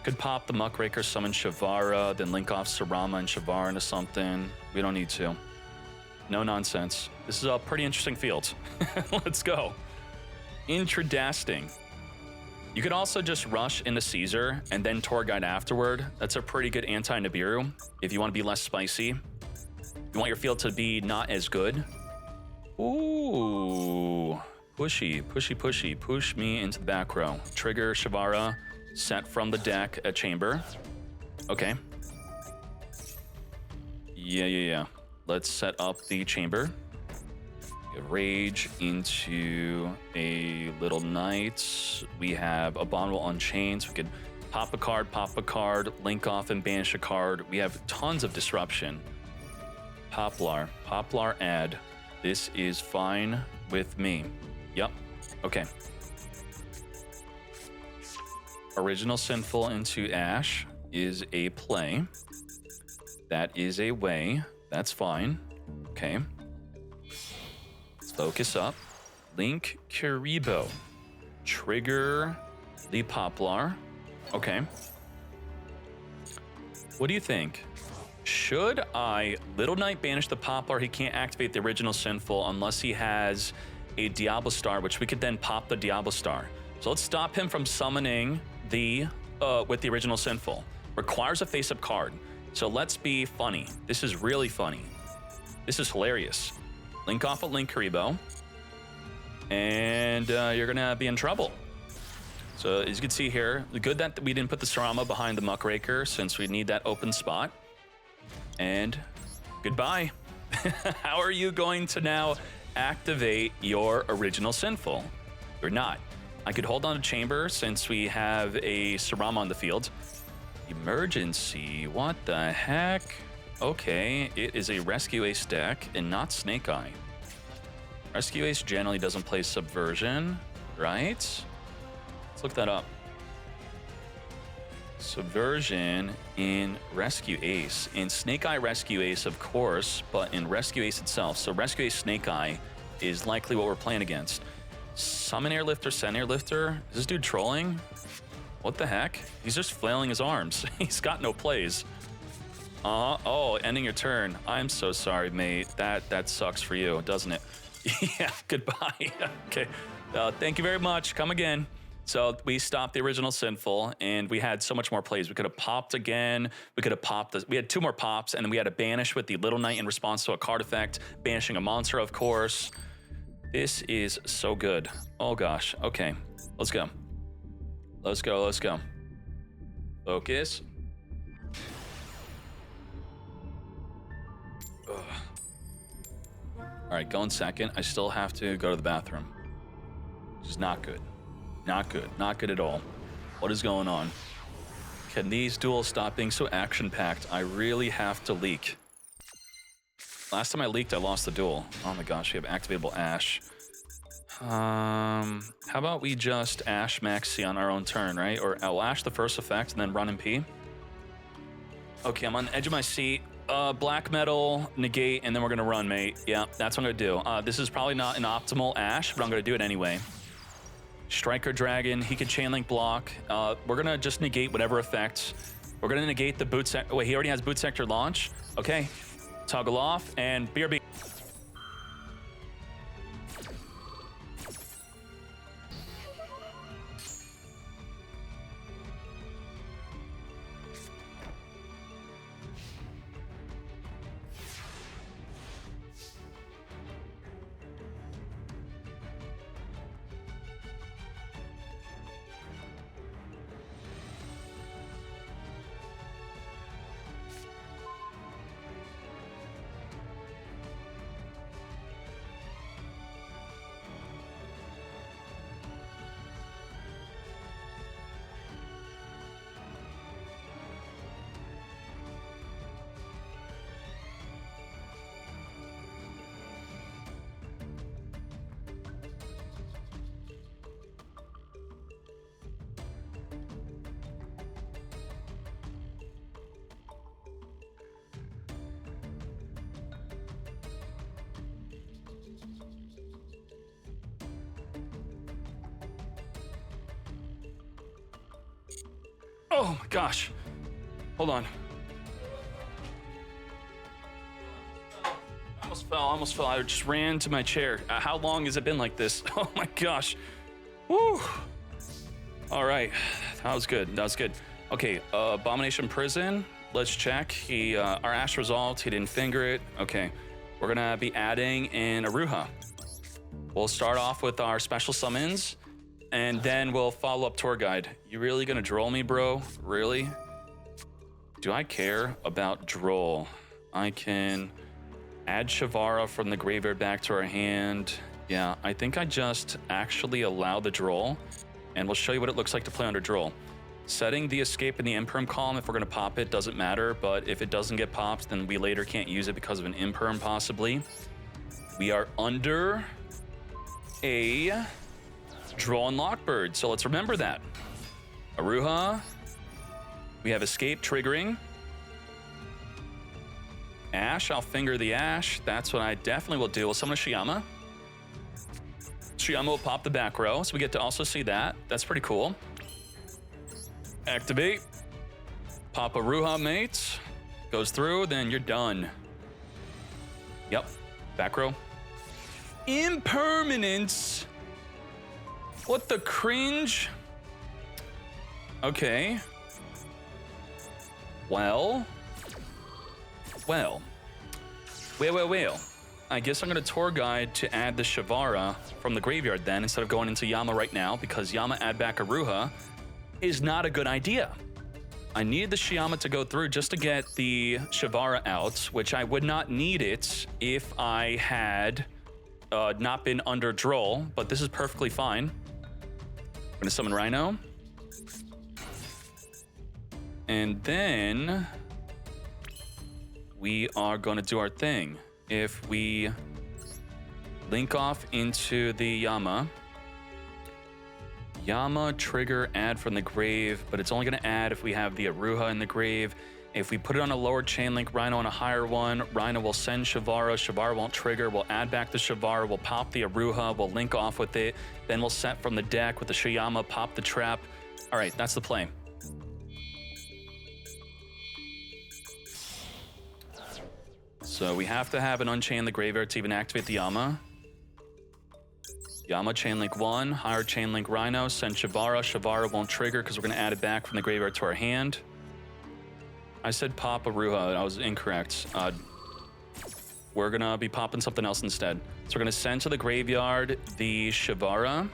A: Could pop the Muckraker, summon Shavara, then link off Sarama and Shavara into something. We don't need to. No nonsense. This is a pretty interesting field. Let's go. Intradasting. You could also just rush into Caesar and then Tour Guide afterward. That's a pretty good anti-Nibiru if you want to be less spicy. You want your field to be not as good. Ooh. Pushy, pushy, pushy. Push me into the back row. Trigger Shavara, set from the deck at Chamber. Okay. Yeah. Let's set up the Chamber. Rage into a Little Knight. We have Abominable Unchained. So we could pop a card, link off and banish a card. We have tons of disruption. Poplar add. This is fine with me. Yep. Okay. Original Sinful into Ash is a play. That is a way. That's fine. Okay. Focus up. Link Kuribo. Trigger the Poplar. Okay. What do you think? Should I Little Knight banish the Poplar? He can't activate the Original Sinful unless he has a Diablo Star, which we could then pop the Diablo Star. So let's stop him from summoning with the Original Sinful. Requires a face-up card. So let's be funny. This is really funny. This is hilarious. Link off a Link Kuribo, and you're gonna be in trouble. So as you can see here, good that we didn't put the Sarama behind the Muckraker since we need that open spot. And goodbye. How are you going to now activate your Original Sinful? You're not. I could hold on to Chamber since we have a Sarama on the field. Emergency, what the heck? Okay, it is a Rescue Ace deck and not Snake Eye. Rescue Ace generally doesn't play Subversion, right? Let's look that up. Subversion in Rescue Ace. In Snake Eye Rescue Ace, of course, but in Rescue Ace itself. So Rescue Ace Snake Eye is likely what we're playing against. Summon Airlifter, send Airlifter. Is this dude trolling? What the heck? He's just flailing his arms. He's got no plays. Oh, ending your turn. I'm so sorry, mate. That sucks for you, doesn't it? Yeah, goodbye. Okay. Thank you very much. Come again. So we stopped the Original Sinful, and we had so much more plays. We could have popped again. We could have popped. We had 2 more pops, and then we had to banish with the Little Knight in response to a card effect, banishing a monster, of course. This is so good. Oh, gosh. Okay. Let's go. Let's go. Let's go. Focus. Ugh. All right, going second. I still have to go to the bathroom. Which is not good. Not good. Not good at all. What is going on? Can these duels stop being so action-packed? I really have to leak. Last time I leaked, I lost the duel. Oh my gosh, we have activatable Ash. How about we just Ash Maxi on our own turn, right? Or I'll Ash the first effect and then run MP. Okay, I'm on the edge of my seat. Black metal, negate, and then we're gonna run, mate. Yeah, that's what I'm gonna do. This is probably not an optimal Ash, but I'm gonna do it anyway. Striker Dragon, he could chain link block. We're gonna just negate whatever effects. We're gonna negate the boot sector. Wait, he already has boot sector launch. Okay, toggle off and BRB. Oh my gosh. Hold on. I almost fell. I just ran to my chair. How long has it been like this? Oh my gosh. Woo. All right. That was good. Okay, Abomination Prison. Let's check. Our Ash resolved. He didn't finger it. Okay. We're gonna be adding in Aruha. We'll start off with our special summons. And then we'll follow up tour guide. You really gonna droll me, bro? Really? Do I care about droll? I can add Shavara from the graveyard back to our hand. Yeah, I think I just actually allow the droll, and we'll show you what it looks like to play under droll. Setting the escape in the imperm column, if we're gonna pop it, doesn't matter, but if it doesn't get popped, then we later can't use it because of an imperm, possibly. We are under a Draw and Lockbird, so let's remember that. Aruha. We have Escape triggering. Ash, I'll finger the Ash. That's what I definitely will do. We'll summon a Shiyama. Shiyama will pop the back row, so we get to also see that. That's pretty cool. Activate. Pop Aruha, mates. Goes through, then you're done. Yep, back row. Impermanence. What the cringe? Okay. Well. I guess I'm gonna tour guide to add the Shavara from the graveyard then, instead of going into Yama right now, because Yama add back Aruha is not a good idea. I needed the Shiyama to go through just to get the Shavara out, which I would not need it if I had not been under Droll, but this is perfectly fine. I'm gonna summon Rhino. And then we are gonna do our thing. If we link off into the Yama trigger add from the grave, but it's only gonna add if we have the Aruha in the grave. If we put it on a lower chain link, Rhino on a higher one, Rhino will send Shavara, Shavara won't trigger, we'll add back the Shavara, we'll pop the Aruha, we'll link off with it, then we'll set from the deck with the Shiyama, pop the trap. All right, that's the play. So we have to have an Unchain the graveyard to even activate the Yama. Yama chain link 1, higher chain link Rhino, send Shavara, Shavara won't trigger because we're gonna add it back from the graveyard to our hand. I said pop Aruha, I was incorrect. We're gonna be popping something else instead. So we're gonna send to the graveyard the Shavara,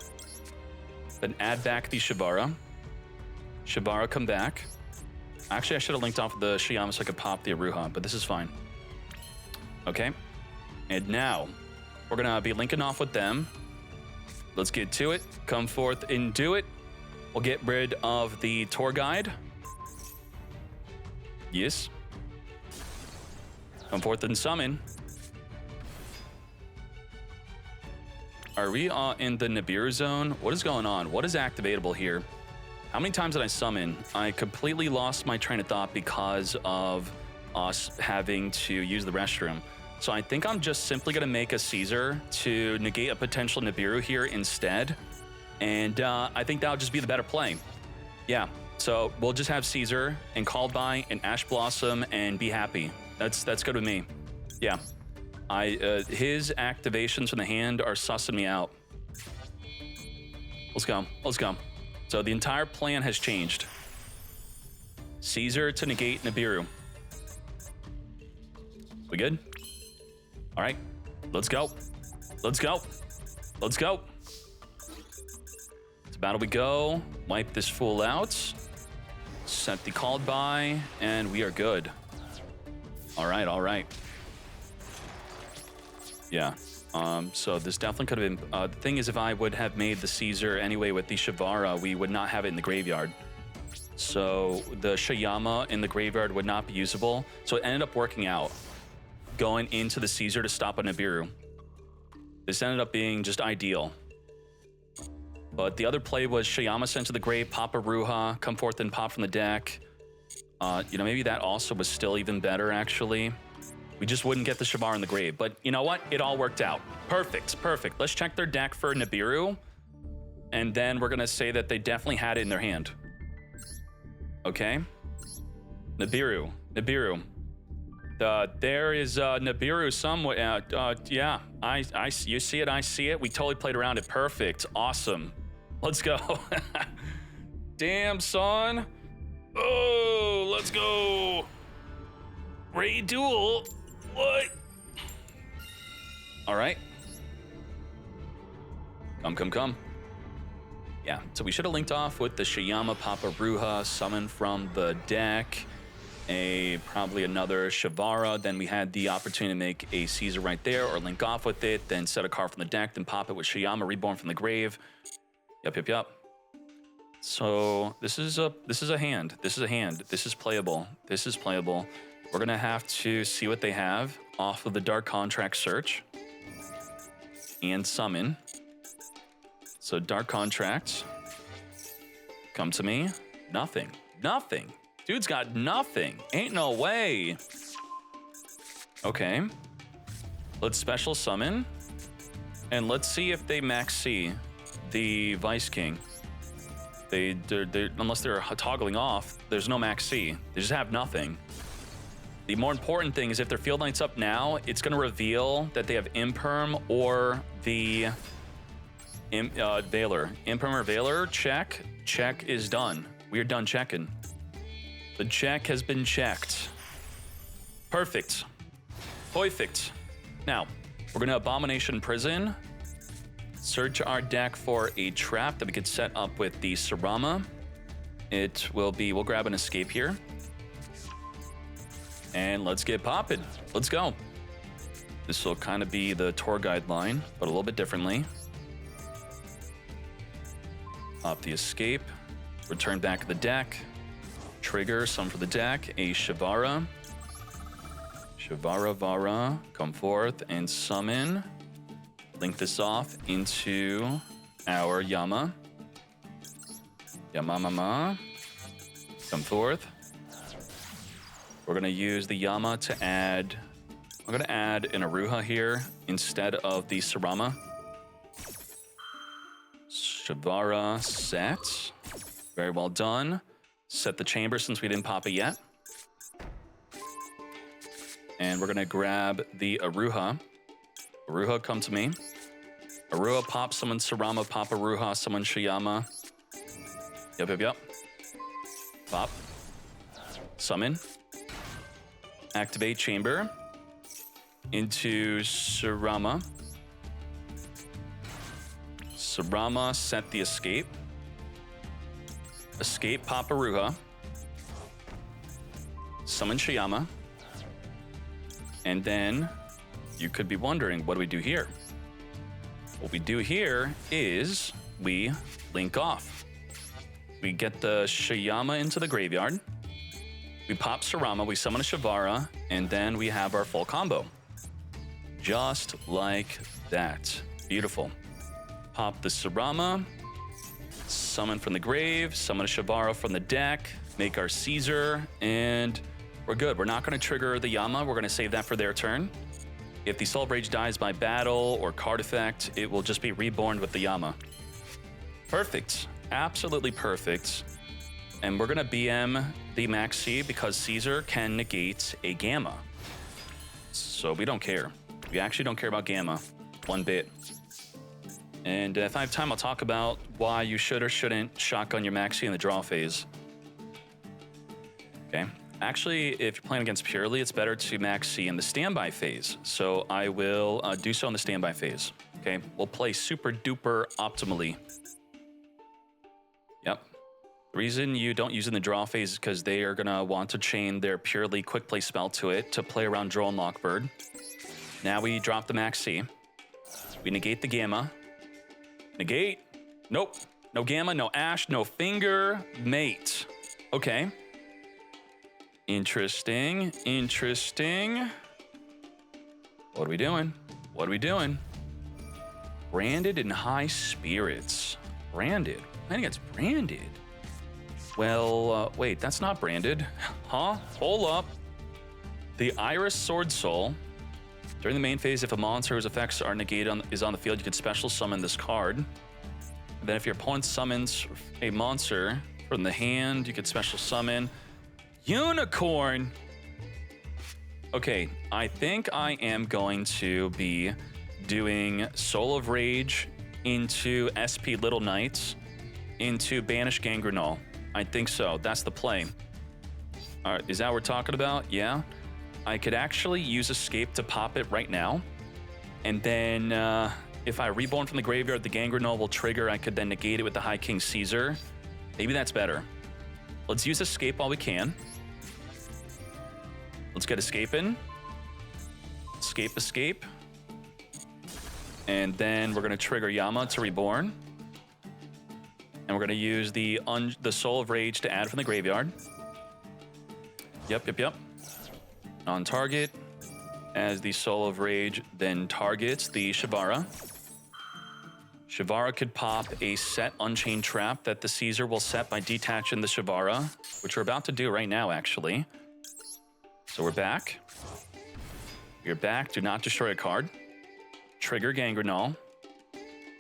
A: then add back the Shavara. Shavara come back. Actually, I should have linked off the Shiyama so I could pop the Aruha, but this is fine. Okay, and now we're gonna be linking off with them. Let's get to it. Come forth and do it. We'll get rid of the tour guide. Yes. Come forth and summon. Are we in the Nibiru zone? What is going on? What is activatable here? How many times did I summon? I completely lost my train of thought because of us having to use the restroom. So I think I'm just simply going to make a Caesar to negate a potential Nibiru here instead. And I think that'll just be the better play. Yeah, so we'll just have Caesar and Called By and Ash Blossom and be happy. That's good with me. Yeah, his activations from the hand are sussing me out. Let's go, let's go. So the entire plan has changed. Caesar to negate Nibiru. We good? All right, let's go. Let's go. Let's go. To battle we go. Wipe this fool out. Set the Called By, and we are good. All right, all right. Yeah. So this definitely could have been... the thing is, if I would have made the Caesar anyway with the Shavara, we would not have it in the graveyard. So the Shayama in the graveyard would not be usable. So it ended up working out, going into the Caesar to stop a Nibiru. This ended up being just ideal. But the other play was Shayama sent to the grave, pop a Ruha, come forth and pop from the deck. You know, maybe that also was still even better, actually. We just wouldn't get the Shavar in the grave. But you know what? It all worked out. Perfect, perfect. Let's check their deck for Nibiru. And then we're going to say that they definitely had it in their hand. Okay. Nibiru, Nibiru. There is Nibiru somewhere. Yeah, you see it, I see it. We totally played around it. Perfect, awesome. Let's go. Damn, son. Oh, let's go. Ray Duel. What? All right. Come. Yeah, so we should have linked off with the Shayama Papa Ruha summon from the deck. Probably another Shavara. Then we had the opportunity to make a Caesar right there, or link off with it, then set a card from the deck, then pop it with Shayama Reborn from the grave. Yep. So this is a hand. This is a hand. This is playable. This is playable. We're gonna have to see what they have off of the Dark Contract search and summon. So Dark Contract, come to me. Nothing. Dude's got nothing. Ain't no way. Okay. Let's special summon. And let's see if they max C the Vice King. Unless they're toggling off, there's no max C. They just have nothing. The more important thing is if their field light's up now, it's going to reveal that they have Imperm or the Veiler. Imperm or Veiler, check. Check is done. We are done checking. The check has been checked. Perfect. Now, we're going to Abomination Prison. Search our deck for a trap that we could set up with the Sarama. We'll grab an escape here. And let's get popping. Let's go. This will kind of be the tour guide line, but a little bit differently. Pop the escape. Return back to the deck. Trigger some for the deck. A Shavara. Vara. Come forth and summon. Link this off into our Yama. Yamamama. Come forth. We're going to use the Yama to add... I'm going to add an Aruha here instead of the Sarama. Shavara set. Very well done. Set the chamber since we didn't pop it yet. And we're going to grab the Aruha. Aruha, come to me. Aruha, pop, summon Sarama, pop Aruha, summon Shayama. Yep. Pop. Summon. Activate chamber. Into Sarama. Sarama, set the escape. Escape, pop Aruha. Summon Shayama. And then you could be wondering, what do we do here? What we do here is we link off. We get the Shayama into the graveyard. We pop Sarama, we summon a Shavara, and then we have our full combo. Just like that. Beautiful. Pop the Sarama. Summon from the grave, summon a Shavara from the deck, make our Caesar, and we're good. We're not going to trigger the Yama. We're going to save that for their turn. If the Soul of Rage dies by battle or card effect, it will just be reborn with the Yama. Perfect. Absolutely perfect. And we're going to BM the Maxi because Caesar can negate a Gamma. So we don't care. We actually don't care about Gamma one bit. And if I have time, I'll talk about why you should or shouldn't shotgun your Maxi in the draw phase. Okay. Actually, if you're playing against Purely, it's better to Maxi in the standby phase. So I will do so in the standby phase. Okay. We'll play super duper optimally. Yep. The reason you don't use it in the draw phase is because they are going to want to chain their Purely quick play spell to it to play around Droll and Lockbird. Now we drop the Maxi. We negate the Gamma. Negate. Nope. No Gamma, no Ash, no Finger. Mate. Okay. Interesting. Interesting. What are we doing? What are we doing? Branded in high spirits. Branded? I think it's branded. Well, wait, that's not branded. Huh? Hold up. The Iris Sword Soul. During the main phase, if a monster whose effects are negated is on the field, you can special summon this card. And then if your opponent summons a monster from the hand, you can special summon Unicorn. Okay, I think I am going to be doing Soul of Rage into SP Little Knights into Banish Gangrenol. I think so. That's the play. All right, is that what we're talking about? Yeah. I could actually use Escape to pop it right now. And then if I Reborn from the graveyard, the Gangrenol will trigger. I could then negate it with the High King Caesar. Maybe that's better. Let's use Escape while we can. Let's get Escape in. Escape, Escape. And then we're going to trigger Yama to Reborn. And we're going to use the Soul of Rage to add from the graveyard. Yep. On target, as the Soul of Rage then targets the Shavara. Shavara could pop a set Unchained Trap that the Caesar will set by detaching the Shavara, which we're about to do right now, actually. So we're back. You're back. Do not destroy a card. Trigger Gangrenol.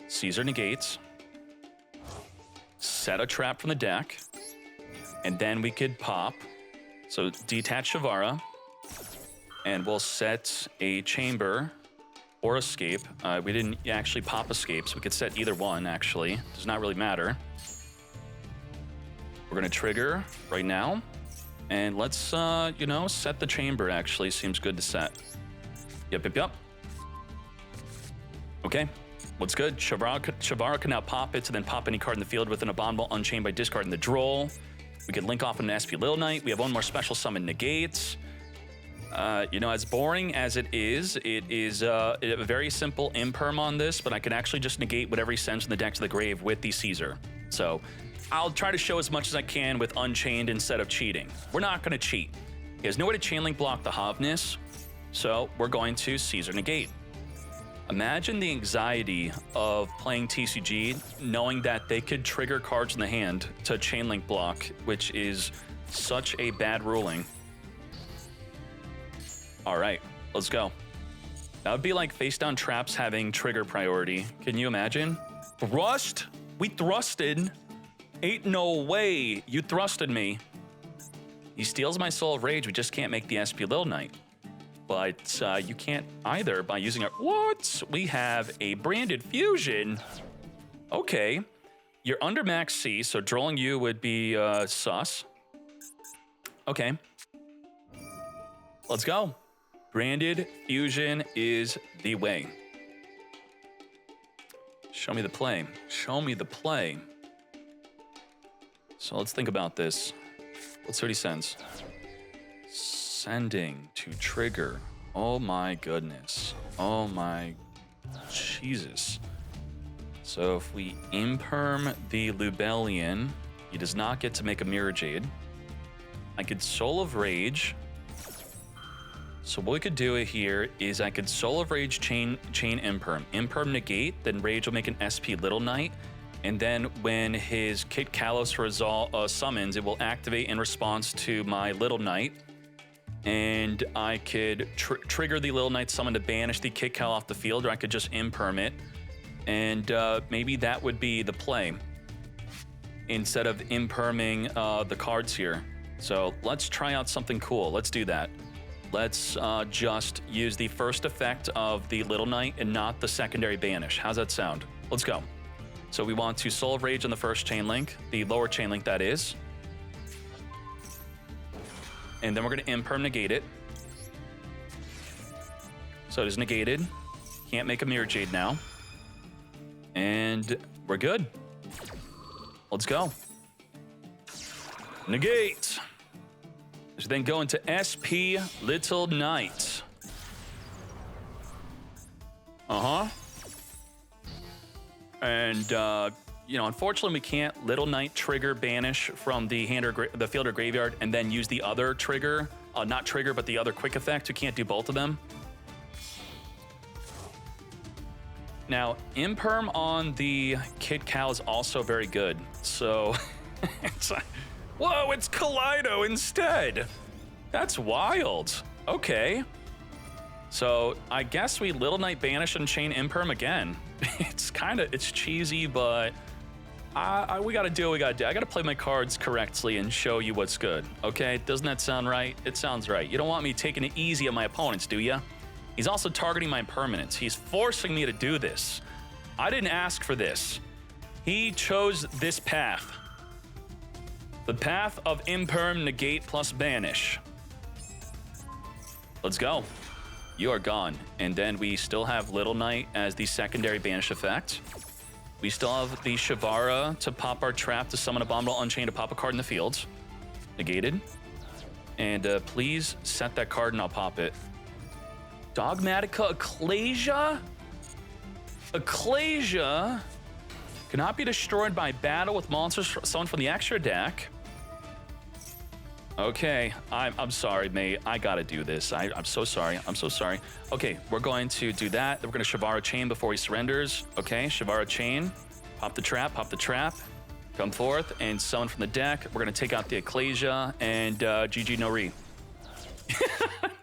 A: Caesar negates. Set a trap from the deck. And then we could pop. So detach Shavara. And we'll set a Chamber or Escape. We didn't actually pop Escape, so we could set either one, actually. Does not really matter. We're going to trigger right now. And let's, set the Chamber, actually. Seems good to set. Yep. Okay, what's good? Shavara can now pop it to then pop any card in the field with an Abominable Unchained by discarding the Droll. We could link off an SP Little Knight. We have one more special summon negates. As boring as it is a very simple imperm on this, but I can actually just negate whatever he sends from the deck to the grave with the Caesar. So I'll try to show as much as I can with Unchained instead of cheating. We're not going to cheat. He has no way to chain link block the Havness, so we're going to Caesar negate. Imagine the anxiety of playing TCG, knowing that they could trigger cards in the hand to chain link block, which is such a bad ruling. All right, let's go. That would be like face down traps having trigger priority. Can you imagine? Thrust? We thrusted. Ain't no way you thrusted me. He steals my Soul of Rage. We just can't make the SP Little Knight. But you can't either by using our... What? We have a branded fusion. Okay. You're under max C, so drolling you would be sus. Okay. Let's go. Branded fusion is the way. Show me the play. Show me the play. So let's think about this. Let's see what he sends. Sending to trigger. Oh my goodness. Oh my Jesus. So if we imperm the Lubellian, he does not get to make a Mirror Jade. I could Soul of Rage. So what we could do here is I could Soul of Rage chain imperm. Imperm negate, then Rage will make an SP Little Knight. And then when his Kid Kalos summons, it will activate in response to my Little Knight. And I could trigger the Little Knight summon to banish the Kid Kalos off the field, or I could just imperm it. And maybe that would be the play instead of imperming the cards here. So let's try out something cool. Let's do that. Let's just use the first effect of the Little Knight and not the secondary banish. How's that sound? Let's go. So we want to Soul of Rage on the first chain link, the lower chain link that is. And then we're going to imperm negate it. So it is negated. Can't make a Mirror Jade now. And we're good. Let's go. Negate. So then go into SP Little Knight. And, you know, unfortunately, we can't Little Knight trigger banish from the hand or the field or graveyard and then use the other trigger. Not trigger, but the other quick effect. We can't do both of them. Now, imperm on the Kid Cal is also very good. So, it's like, whoa, it's Kaleido instead. That's wild. Okay. So I guess we Little Knight banish and chain imperm again. It's cheesy, but we gotta do what we gotta do. I gotta play my cards correctly and show you what's good, okay? Doesn't that sound right? It sounds right. You don't want me taking it easy on my opponents, do ya? He's also targeting my impermanence. He's forcing me to do this. I didn't ask for this. He chose this path. The path of imperm, negate, plus banish. Let's go. You are gone. And then we still have Little Knight as the secondary banish effect. We still have the Shavara to pop our trap to summon Abominable Unchained to pop a card in the field. Negated. And please set that card and I'll pop it. Dogmatica Ecclesia? Ecclesia cannot be destroyed by battle with monsters summoned from the extra deck. Okay, I'm sorry, mate. I gotta do this. I'm so sorry. I'm so sorry. Okay, we're going to do that. Then we're gonna Shavara Chain before he surrenders. Okay, Shavara Chain. Pop the trap. Come forth and summon from the deck. We're gonna take out the Ecclesia and GG no re.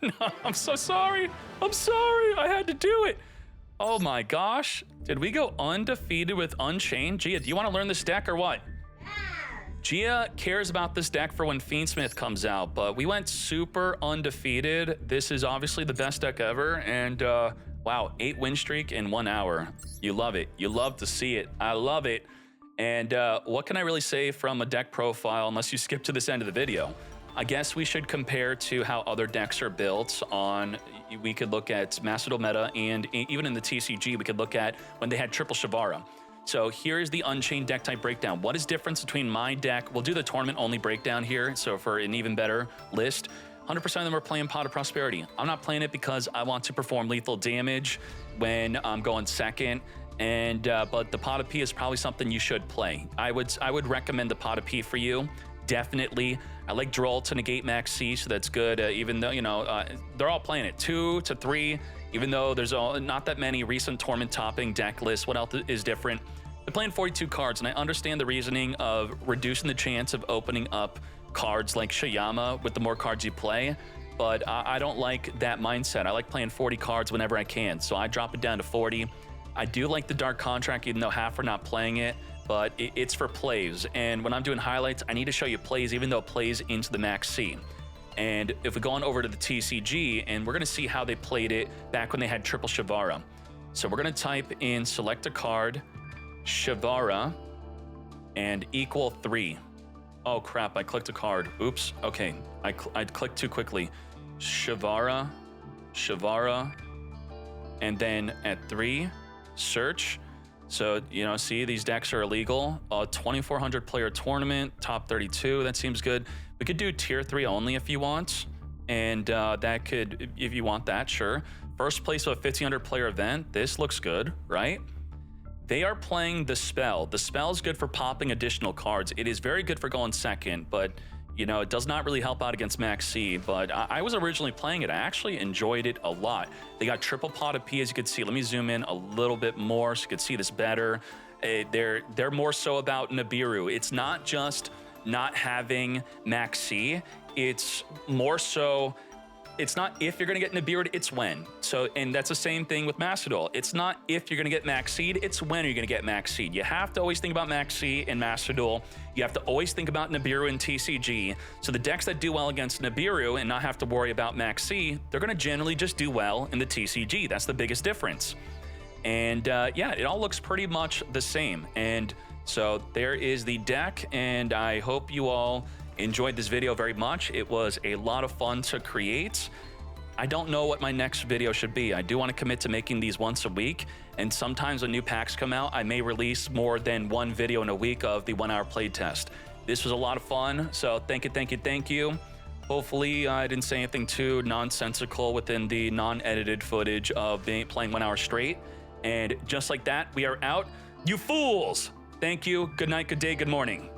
A: No, I'm so sorry. I'm sorry. I had to do it. Oh my gosh. Did we go undefeated with Unchained? Gia, do you want to learn this deck or what? Gia cares about this deck for when Fiendsmith comes out, but we went super undefeated. This is obviously the best deck ever, and wow, 8 win streak in 1 hour. You love it. You love to see it. I love it. And what can I really say from a deck profile unless you skip to this end of the video? I guess we should compare to how other decks are built on, we could look at Master Duel meta, and even in the TCG, we could look at when they had triple Shavara. So here's the Unchained deck type breakdown. What is difference between my deck? We'll do the tournament only breakdown here. So for an even better list, 100% of them are playing Pot of Prosperity. I'm not playing it because I want to perform lethal damage when I'm going second. And but the Pot of P is probably something you should play. I would recommend the Pot of P for you. Definitely. I like Duel to negate Max C, so that's good. Even though, you know, they're all playing it 2 to 3. Even though there's not that many recent tournament topping deck lists, what else is different? They're playing 42 cards, and I understand the reasoning of reducing the chance of opening up cards like Shayama with the more cards you play, but I don't like that mindset. I like playing 40 cards whenever I can, so I drop it down to 40. I do like the Dark Contract, even though half are not playing it, but it's for plays, and when I'm doing highlights, I need to show you plays, even though it plays into the Max C. And if we go on over to the TCG, and we're gonna see how they played it back when they had triple Shavara. So we're gonna type in select a card, Shavara, and equal 3. Oh crap, I clicked a card. Oops, okay, I clicked too quickly. Shavara, and then at 3, search. So, you know, see, these decks are illegal. 2,400 player tournament, top 32, that seems good. We could do tier 3 only if you want. And that could, if you want that, sure. First place of a 1,500 player event, this looks good, right? They are playing the spell. The spell is good for popping additional cards. It is very good for going second, but you know, it does not really help out against Max C, but I was originally playing it. I actually enjoyed it a lot. They got triple Pot of P, as you can see. Let me zoom in a little bit more so you can see this better. They're more so about Nibiru. It's not just not having Max C. It's more so, it's not if you're gonna get Nibiru'd, it's when. So, and that's the same thing with Macedol. It's not if you're gonna get Max Seed, it's when you're gonna get Max Seed. You have to always think about Max C and Macedol. You have to always think about Nibiru and TCG. So the decks that do well against Nibiru and not have to worry about Max C, they're gonna generally just do well in the TCG. That's the biggest difference. And yeah, it all looks pretty much the same. And so there is the deck, and I hope you all enjoyed this video very much. It was a lot of fun to create. I don't know what my next video should be. I do want to commit to making these once a week, and sometimes when new packs come out, I may release more than one video in a week of the 1 hour playtest. This was a lot of fun, so thank you. Hopefully I didn't say anything too nonsensical within the non-edited footage of playing 1 hour straight. And just like that, we are out. You fools! Thank you. Good night, good day, good morning.